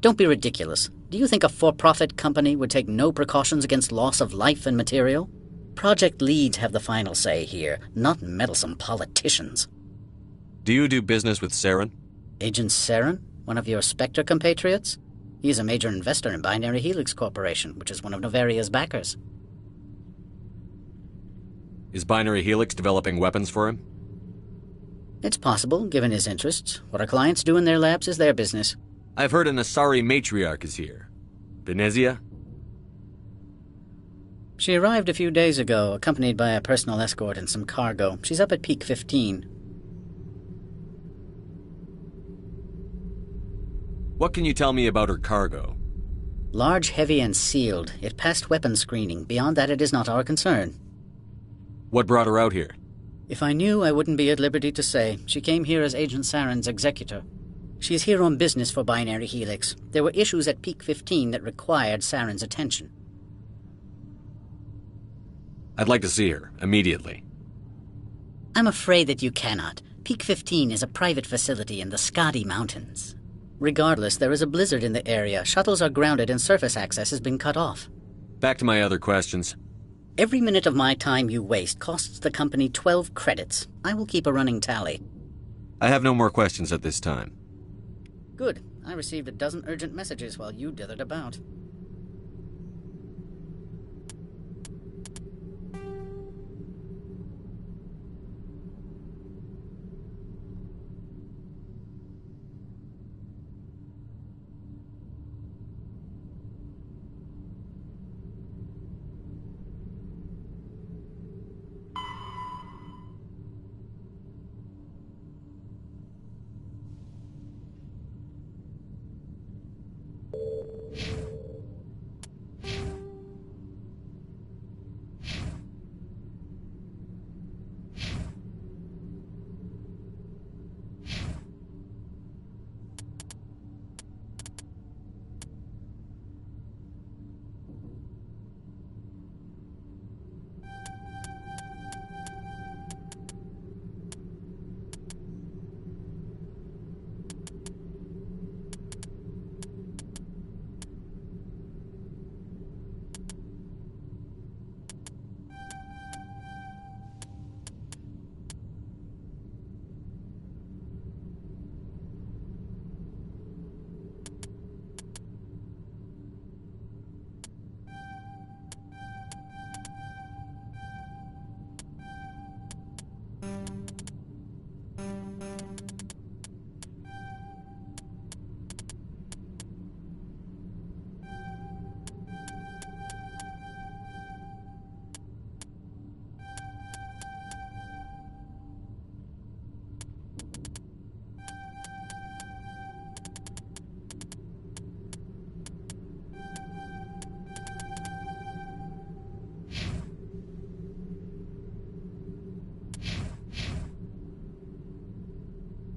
Don't be ridiculous. Do you think a for-profit company would take no precautions against loss of life and material? Project leads have the final say here, not meddlesome politicians. Do you do business with Saren? Agent Saren? One of your Spectre compatriots? He is a major investor in Binary Helix Corporation, which is one of Noveria's backers. Is Binary Helix developing weapons for him? It's possible, given his interests. What our clients do in their labs is their business. I've heard an Asari matriarch is here. Venezia? She arrived a few days ago, accompanied by a personal escort and some cargo. She's up at Peak 15. What can you tell me about her cargo? Large, heavy, and sealed. It passed weapons screening. Beyond that, it is not our concern. What brought her out here? If I knew, I wouldn't be at liberty to say. She came here as Agent Saren's executor. She is here on business for Binary Helix. There were issues at Peak 15 that required Saren's attention. I'd like to see her, immediately. I'm afraid that you cannot. Peak 15 is a private facility in the Skadi Mountains. Regardless, there is a blizzard in the area. Shuttles are grounded and surface access has been cut off. Back to my other questions. Every minute of my time you waste costs the company 12 credits. I will keep a running tally. I have no more questions at this time. Good. I received a dozen urgent messages while you dithered about.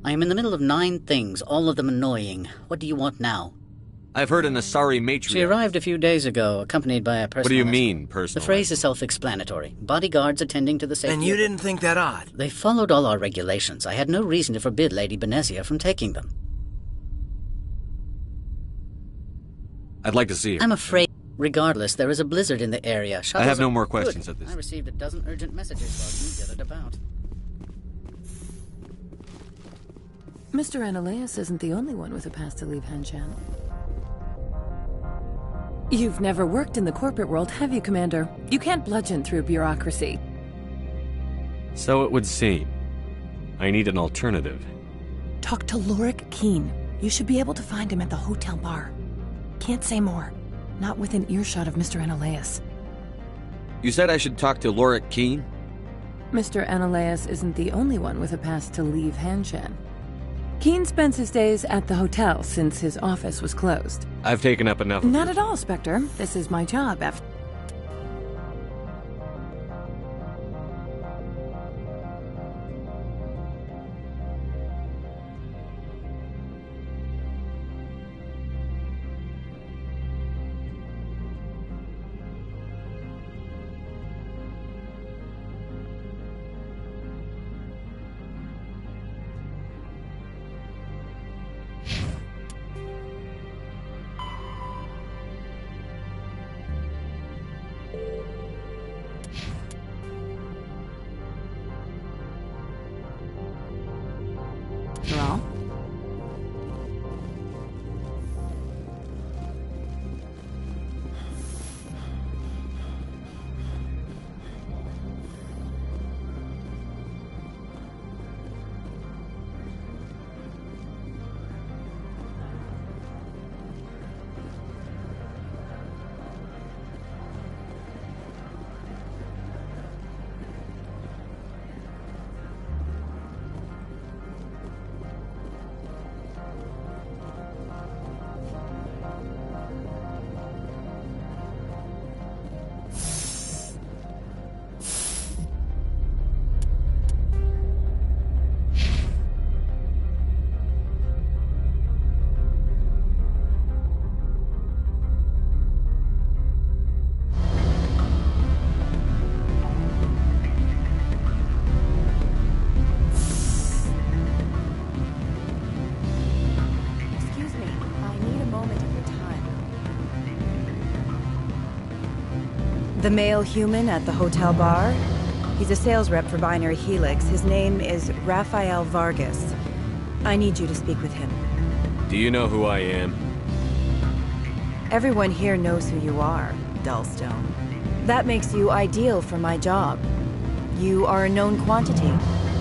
I am in the middle of 9 things, all of them annoying. What do you want now? I've heard an Asari matriarch. She arrived a few days ago, accompanied by a personal... What do you mean, personal? The phrase is self-explanatory. Bodyguards attending to the safety... And you didn't think that odd? They followed all our regulations. I had no reason to forbid Lady Benezia from taking them. I'd like to see her. I'm afraid... Regardless, there is a blizzard in the area. I have no more questions at this. I received a dozen urgent messages while you dithered about. Mr. Analeas isn't the only one with a pass to leave Hanshan. You've never worked in the corporate world, have you, Commander? You can't bludgeon through bureaucracy. So it would seem. I need an alternative. Talk to Lorik Keen. You should be able to find him at the hotel bar. Can't say more. Not within earshot of Mr. Analeas. You said I should talk to Lorik Keen? Mr. Analeas isn't the only one with a pass to leave Hanshan. Keen spends his days at the hotel since his office was closed. I've taken up enough. Not at all, Spectre. This is my job after... Well? The male human at the hotel bar? He's a sales rep for Binary Helix. His name is Rafael Vargas. I need you to speak with him. Do you know who I am? Everyone here knows who you are, Dullstone. That makes you ideal for my job. You are a known quantity,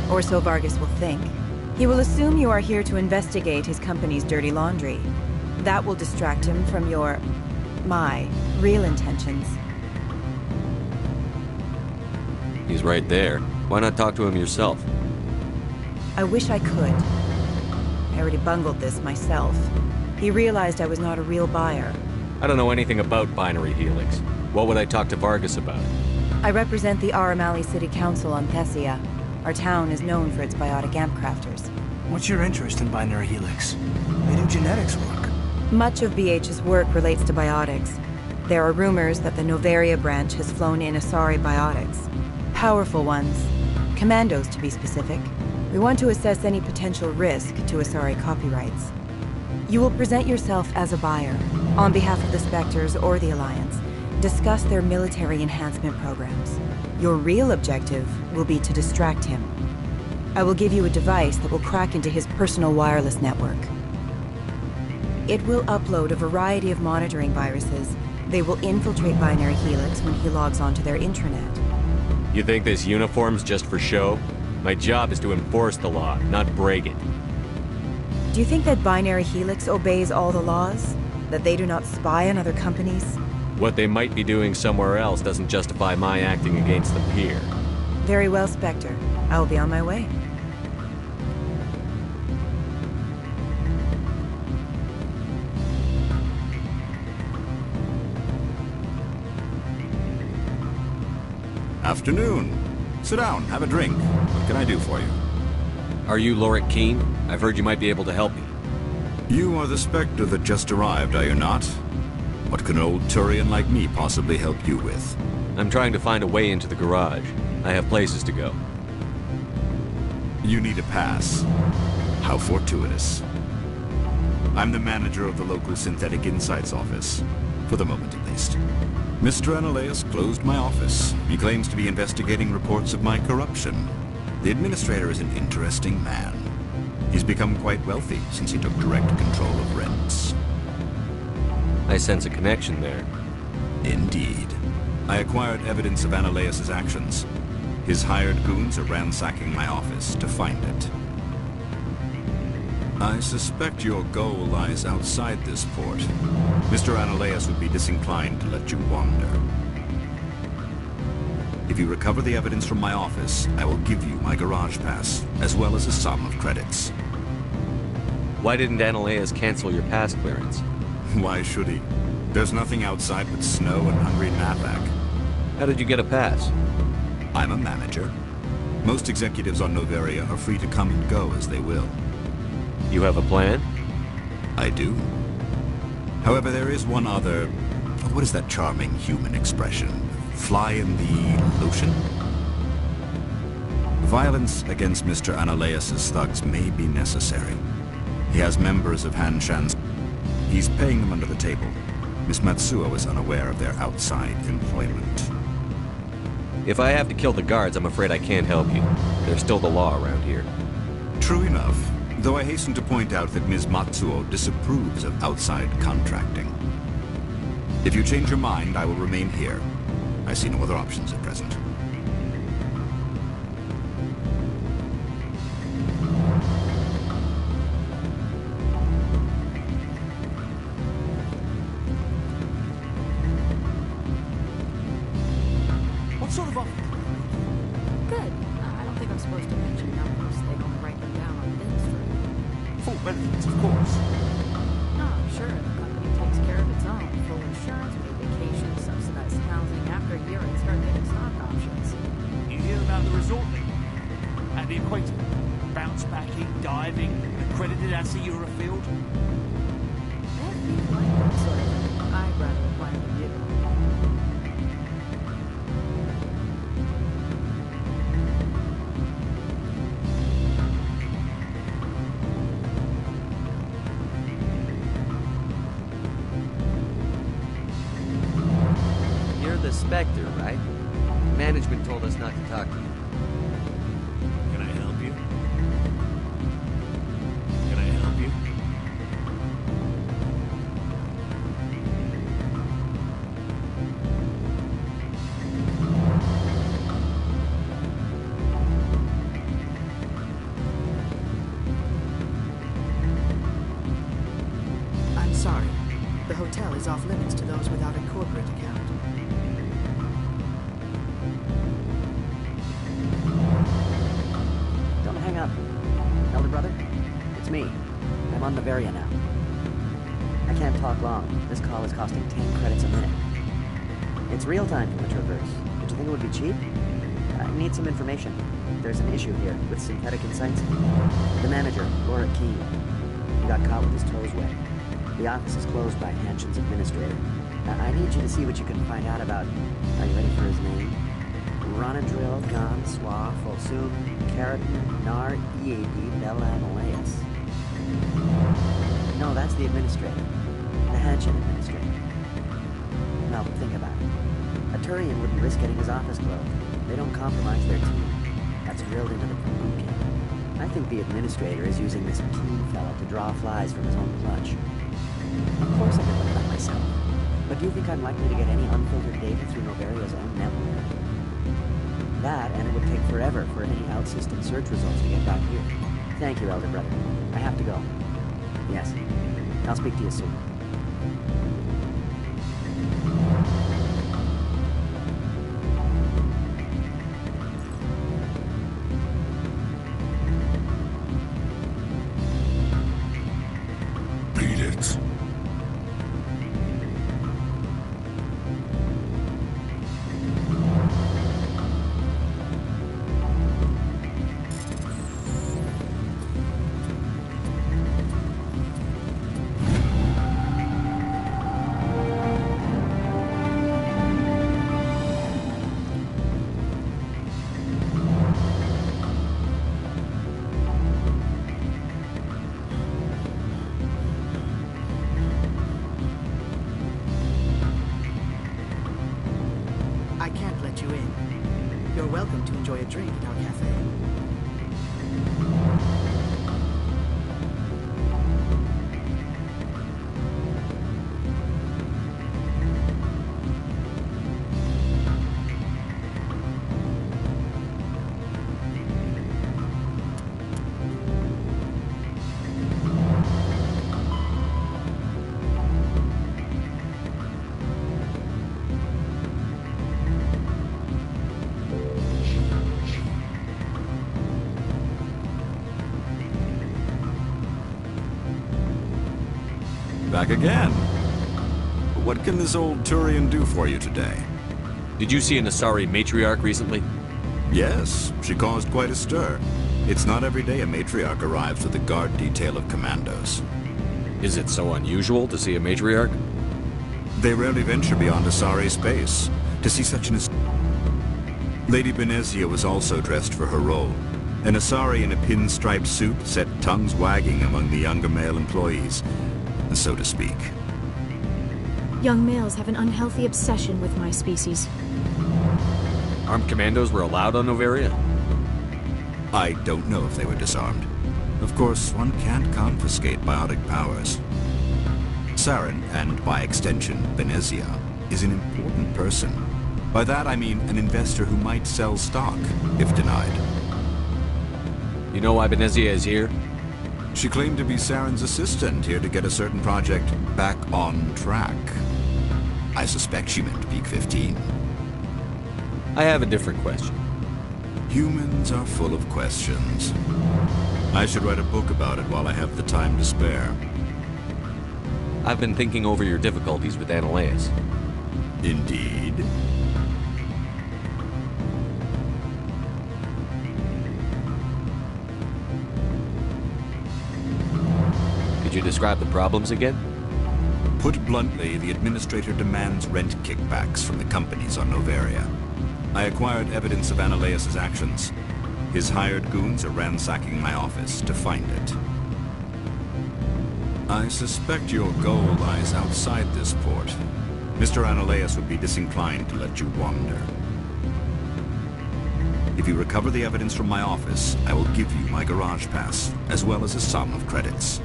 or so Vargas will think. He will assume you are here to investigate his company's dirty laundry. That will distract him from my real intentions. He's right there. Why not talk to him yourself? I wish I could. I already bungled this myself. He realized I was not a real buyer. I don't know anything about Binary Helix. What would I talk to Vargas about? I represent the Aramali City Council on Thessia. Our town is known for its biotic amp crafters. What's your interest in Binary Helix? They do genetics work. Much of BH's work relates to biotics. There are rumors that the Noveria branch has flown in Asari biotics. Powerful ones. Commandos, to be specific. We want to assess any potential risk to Asari copyrights. You will present yourself as a buyer, on behalf of the Spectres or the Alliance. Discuss their military enhancement programs. Your real objective will be to distract him. I will give you a device that will crack into his personal wireless network. It will upload a variety of monitoring viruses. They will infiltrate Binary Helix when he logs onto their intranet. You think this uniform's just for show? My job is to enforce the law, not break it. Do you think that Binary Helix obeys all the laws? That they do not spy on other companies? What they might be doing somewhere else doesn't justify my acting against them here. Very well, Spectre. I will be on my way. Afternoon. Sit down, have a drink. What can I do for you? Are you Lorik Keene? I've heard you might be able to help me. You are the Spectre that just arrived, are you not? What can an old Turian like me possibly help you with? I'm trying to find a way into the garage. I have places to go. You need a pass. How fortuitous. I'm the manager of the local Synthetic Insights office. For the moment, at least. Mr. Analeas closed my office. He claims to be investigating reports of my corruption. The administrator is an interesting man. He's become quite wealthy since he took direct control of rents. I sense a connection there. Indeed. I acquired evidence of Analeas' actions. His hired goons are ransacking my office to find it. I suspect your goal lies outside this port. Mr. Analeas would be disinclined to let you wander. If you recover the evidence from my office, I will give you my garage pass, as well as a sum of credits. Why didn't Analeas cancel your pass clearance? Why should he? There's nothing outside but snow and hungry Nathak. How did you get a pass? I'm a manager. Most executives on Noveria are free to come and go as they will. You have a plan? I do. However, there is one other... What is that charming human expression? Fly in the lotion? Violence against Mr. Analeas' thugs may be necessary. He has members of Hanshan's... He's paying them under the table. Miss Matsuo is unaware of their outside employment. If I have to kill the guards, I'm afraid I can't help you. There's still the law around here. True enough. Though I hasten to point out that Ms. Matsuo disapproves of outside contracting. If you change your mind, I will remain here. I see no other options at present. What sort of offer? Good. I don't think I'm supposed to mention numbers. They don't write them down on bins for Full benefits, of course. No, sure. The company takes care of its own. Full insurance, paid vacation, subsidized housing. After a year, it starts getting stock options. You hear about the resort thing? At the equator. Bounce backing, diving, accredited as the Eurofield. That feels like that sort of thing. I'd rather apply with you. You're the Spectre, right? Management told us not to talk to you. Can I help you? Can I help you? hotel is off limits to those without a corporate account. Don't hang up. Elder brother, it's me. I'm on Noveria now. I can't talk long. This call is costing 10 credits a minute. It's real time from the Traverse. Did you think it would be cheap? I need some information. There's an issue here with Synthetic Insights. The manager, Laura Key, he got caught with his toes wet. The office is closed by Hanshen's administrator. I need you to see what you can find out about... Are you ready for his name? Ronadril, Gon, Swa, Folsum, Keratin, Nar, Ead, Bella, Anoleus. No, that's the administrator. The Hanshen administrator. Now, think about it. A Turian wouldn't risk getting his office closed. They don't compromise their team. That's drilled into the boot camp. I think the administrator is using this Key fella to draw flies from his own clutch. Of course I could look it up myself. But do you think I'm likely to get any unfiltered data through Noveria's own network? That, and it would take forever for any out-system search results to get back here. Thank you, Elder Brother. I have to go. Yes. I'll speak to you soon. Beat it. I can't let you in. You're welcome to enjoy a drink in our cafe. Back again. What can this old Turian do for you today? Did you see an Asari matriarch recently? Yes, she caused quite a stir. It's not every day a matriarch arrives with a guard detail of commandos. Is it so unusual to see a matriarch? They rarely venture beyond Asari space. To see such an... Lady Benezia was also dressed for her role. An Asari in a pinstriped suit set tongues wagging among the younger male employees, so to speak. Young males have an unhealthy obsession with my species. Armed commandos were allowed on Noveria? I don't know if they were disarmed. Of course, one can't confiscate biotic powers. Saren, and by extension, Benezia, is an important person. By that I mean an investor who might sell stock, if denied. You know why Benezia is here? She claimed to be Saren's assistant, here to get a certain project back on track. I suspect she meant Peak 15. I have a different question. Humans are full of questions. I should write a book about it while I have the time to spare. I've been thinking over your difficulties with Anoleus. Indeed. Could you describe the problems again? Put bluntly, the administrator demands rent kickbacks from the companies on Noveria. I acquired evidence of Anoleus' actions. His hired goons are ransacking my office to find it. I suspect your goal lies outside this port. Mr. Anoleus would be disinclined to let you wander. If you recover the evidence from my office, I will give you my garage pass, as well as a sum of credits.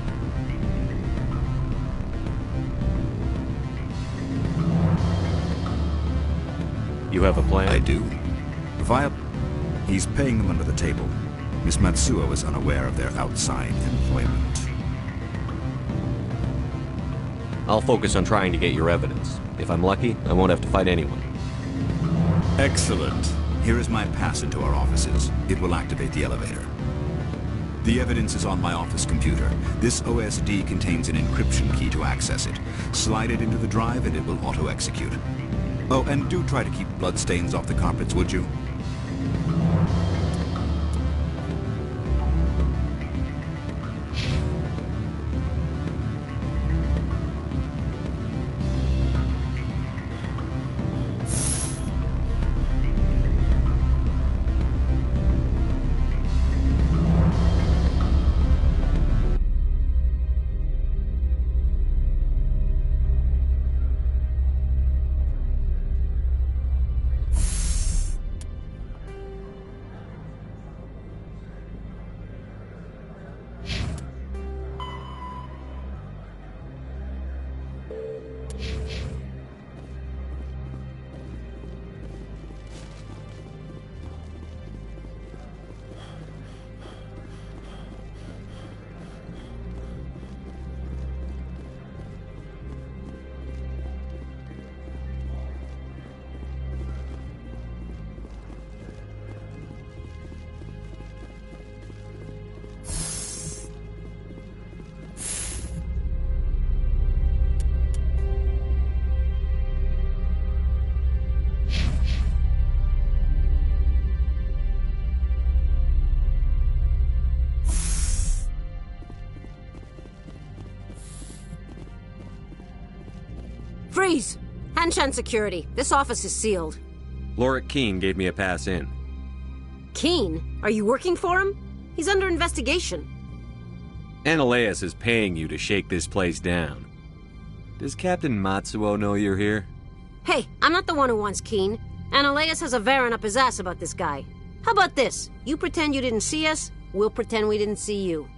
You have a plan? I do. He's paying them under the table. Miss Matsuo is unaware of their outside employment. I'll focus on trying to get your evidence. If I'm lucky, I won't have to fight anyone. Excellent. Here is my pass into our offices. It will activate the elevator. The evidence is on my office computer. This OSD contains an encryption key to access it. Slide it into the drive and it will auto-execute. Oh, and do try to keep bloodstains off the carpets, would you? Freeze! Hanshan security. This office is sealed. Lorik Keene gave me a pass in. Keene? Are you working for him? He's under investigation. Ananias is paying you to shake this place down. Does Captain Matsuo know you're here? Hey, I'm not the one who wants Keene. Ananias has a Varen up his ass about this guy. How about this? You pretend you didn't see us, we'll pretend we didn't see you.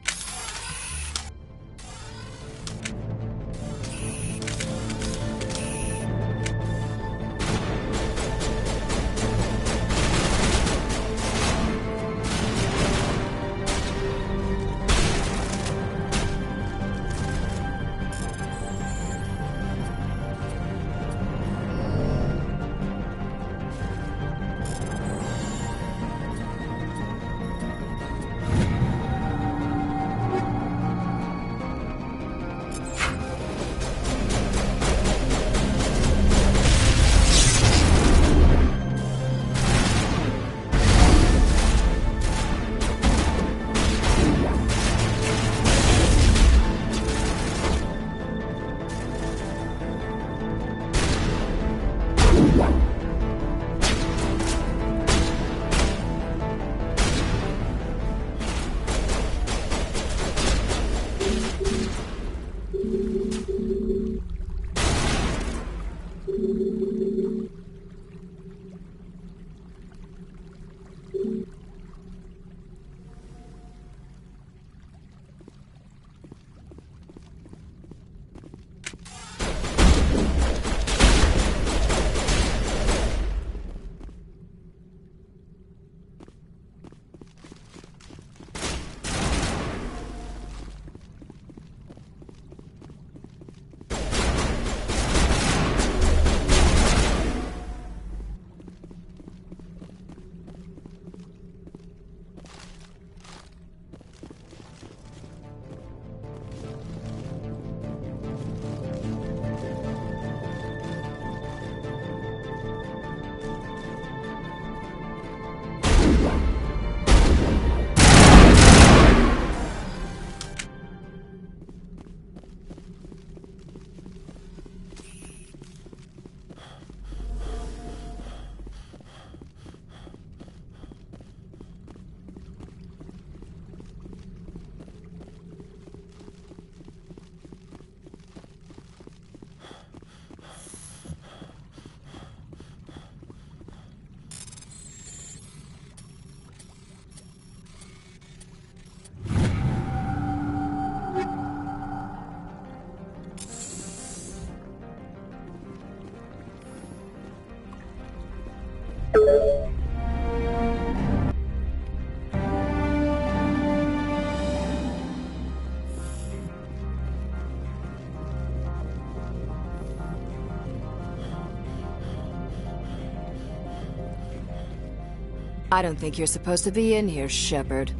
I don't think you're supposed to be in here, Shepard.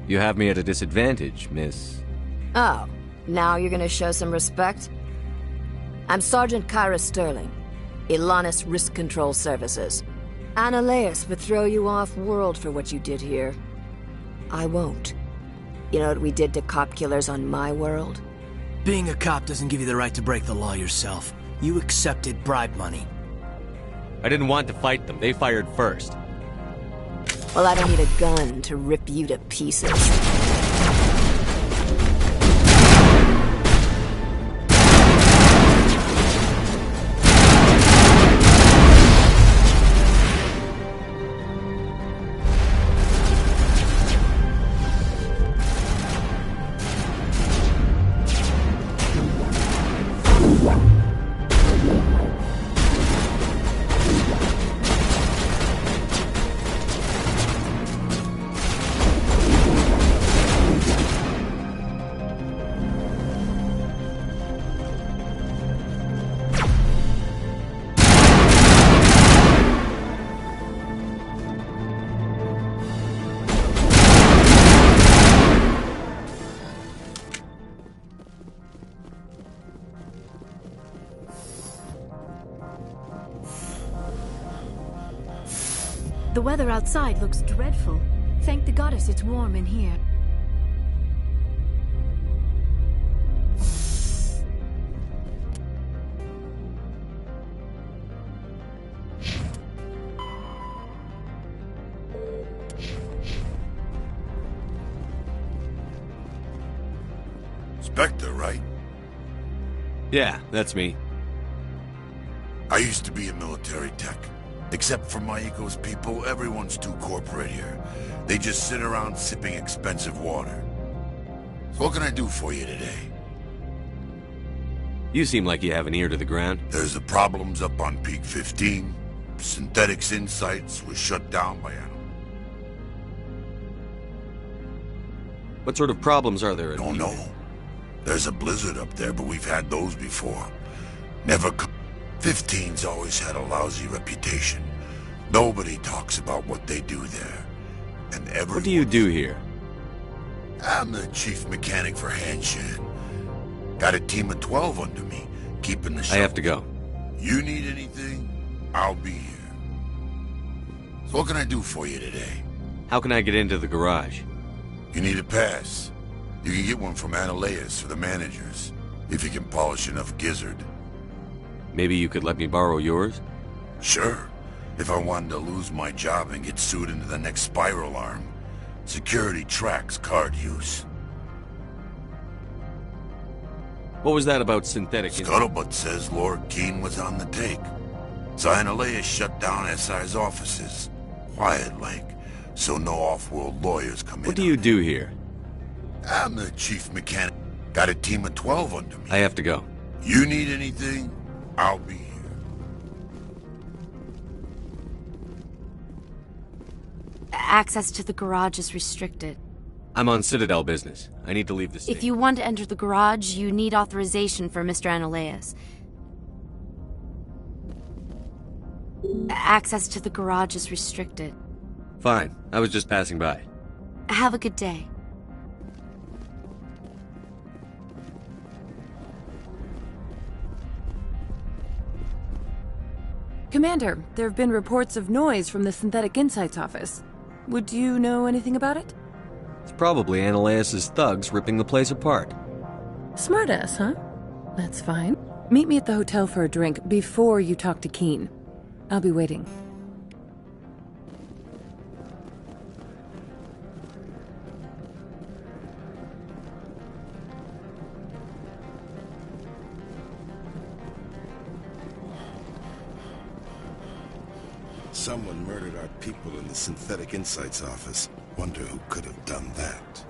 You have me at a disadvantage, Miss... Oh, now you're gonna show some respect? I'm Sergeant Kyra Sterling, Ilanis Risk Control Services. Analeas would throw you off-world for what you did here. I won't. You know what we did to cop killers on my world? Being a cop doesn't give you the right to break the law yourself. You accepted bribe money. I didn't want to fight them. They fired first. Well, I don't need a gun to rip you to pieces. The weather outside looks dreadful. Thank the goddess it's warm in here. Spectre, right? Yeah, that's me. I used to be a military tech. Except for Maiko's people, everyone's too corporate here. They just sit around sipping expensive water. So what can I do for you today? You seem like you have an ear to the ground. There's the problems up on Peak 15. Synthetics Insights was shut down by Animal. What sort of problems are there? Don't know. There's a blizzard up there, but we've had those before. Never 15's always had a lousy reputation. Nobody talks about what they do there. And everyone... What do you do here? I'm the chief mechanic for Hanshan. Got a team of 12 under me, keeping the show. I have to go. You need anything, I'll be here. So what can I do for you today? How can I get into the garage? You need a pass. You can get one from Analeas or the managers, if you can polish enough gizzard. Maybe you could let me borrow yours? Sure. If I wanted to lose my job and get sued into the next spiral arm. Security tracks card use. What was that about synthetic? Scuttlebutt says Lord Keene was on the take. So Analeas shut down SI's offices. Quiet-like, so no off-world lawyers come in. What do you do here? I'm the chief mechanic. Got a team of 12 under me. I have to go. You need anything, I'll be here. Access to the garage is restricted. I'm on Citadel business. I need to leave the state. If you want to enter the garage, you need authorization from Mr. Analeas. Access to the garage is restricted. Fine. I was just passing by. Have a good day. Commander, there have been reports of noise from the Synthetic Insights office. Would you know anything about it? It's probably Analeas' thugs ripping the place apart. Smartass, huh? That's fine. Meet me at the hotel for a drink before you talk to Keene. I'll be waiting. Someone murdered our people in the Synthetic Insights office. Wonder who could have done that.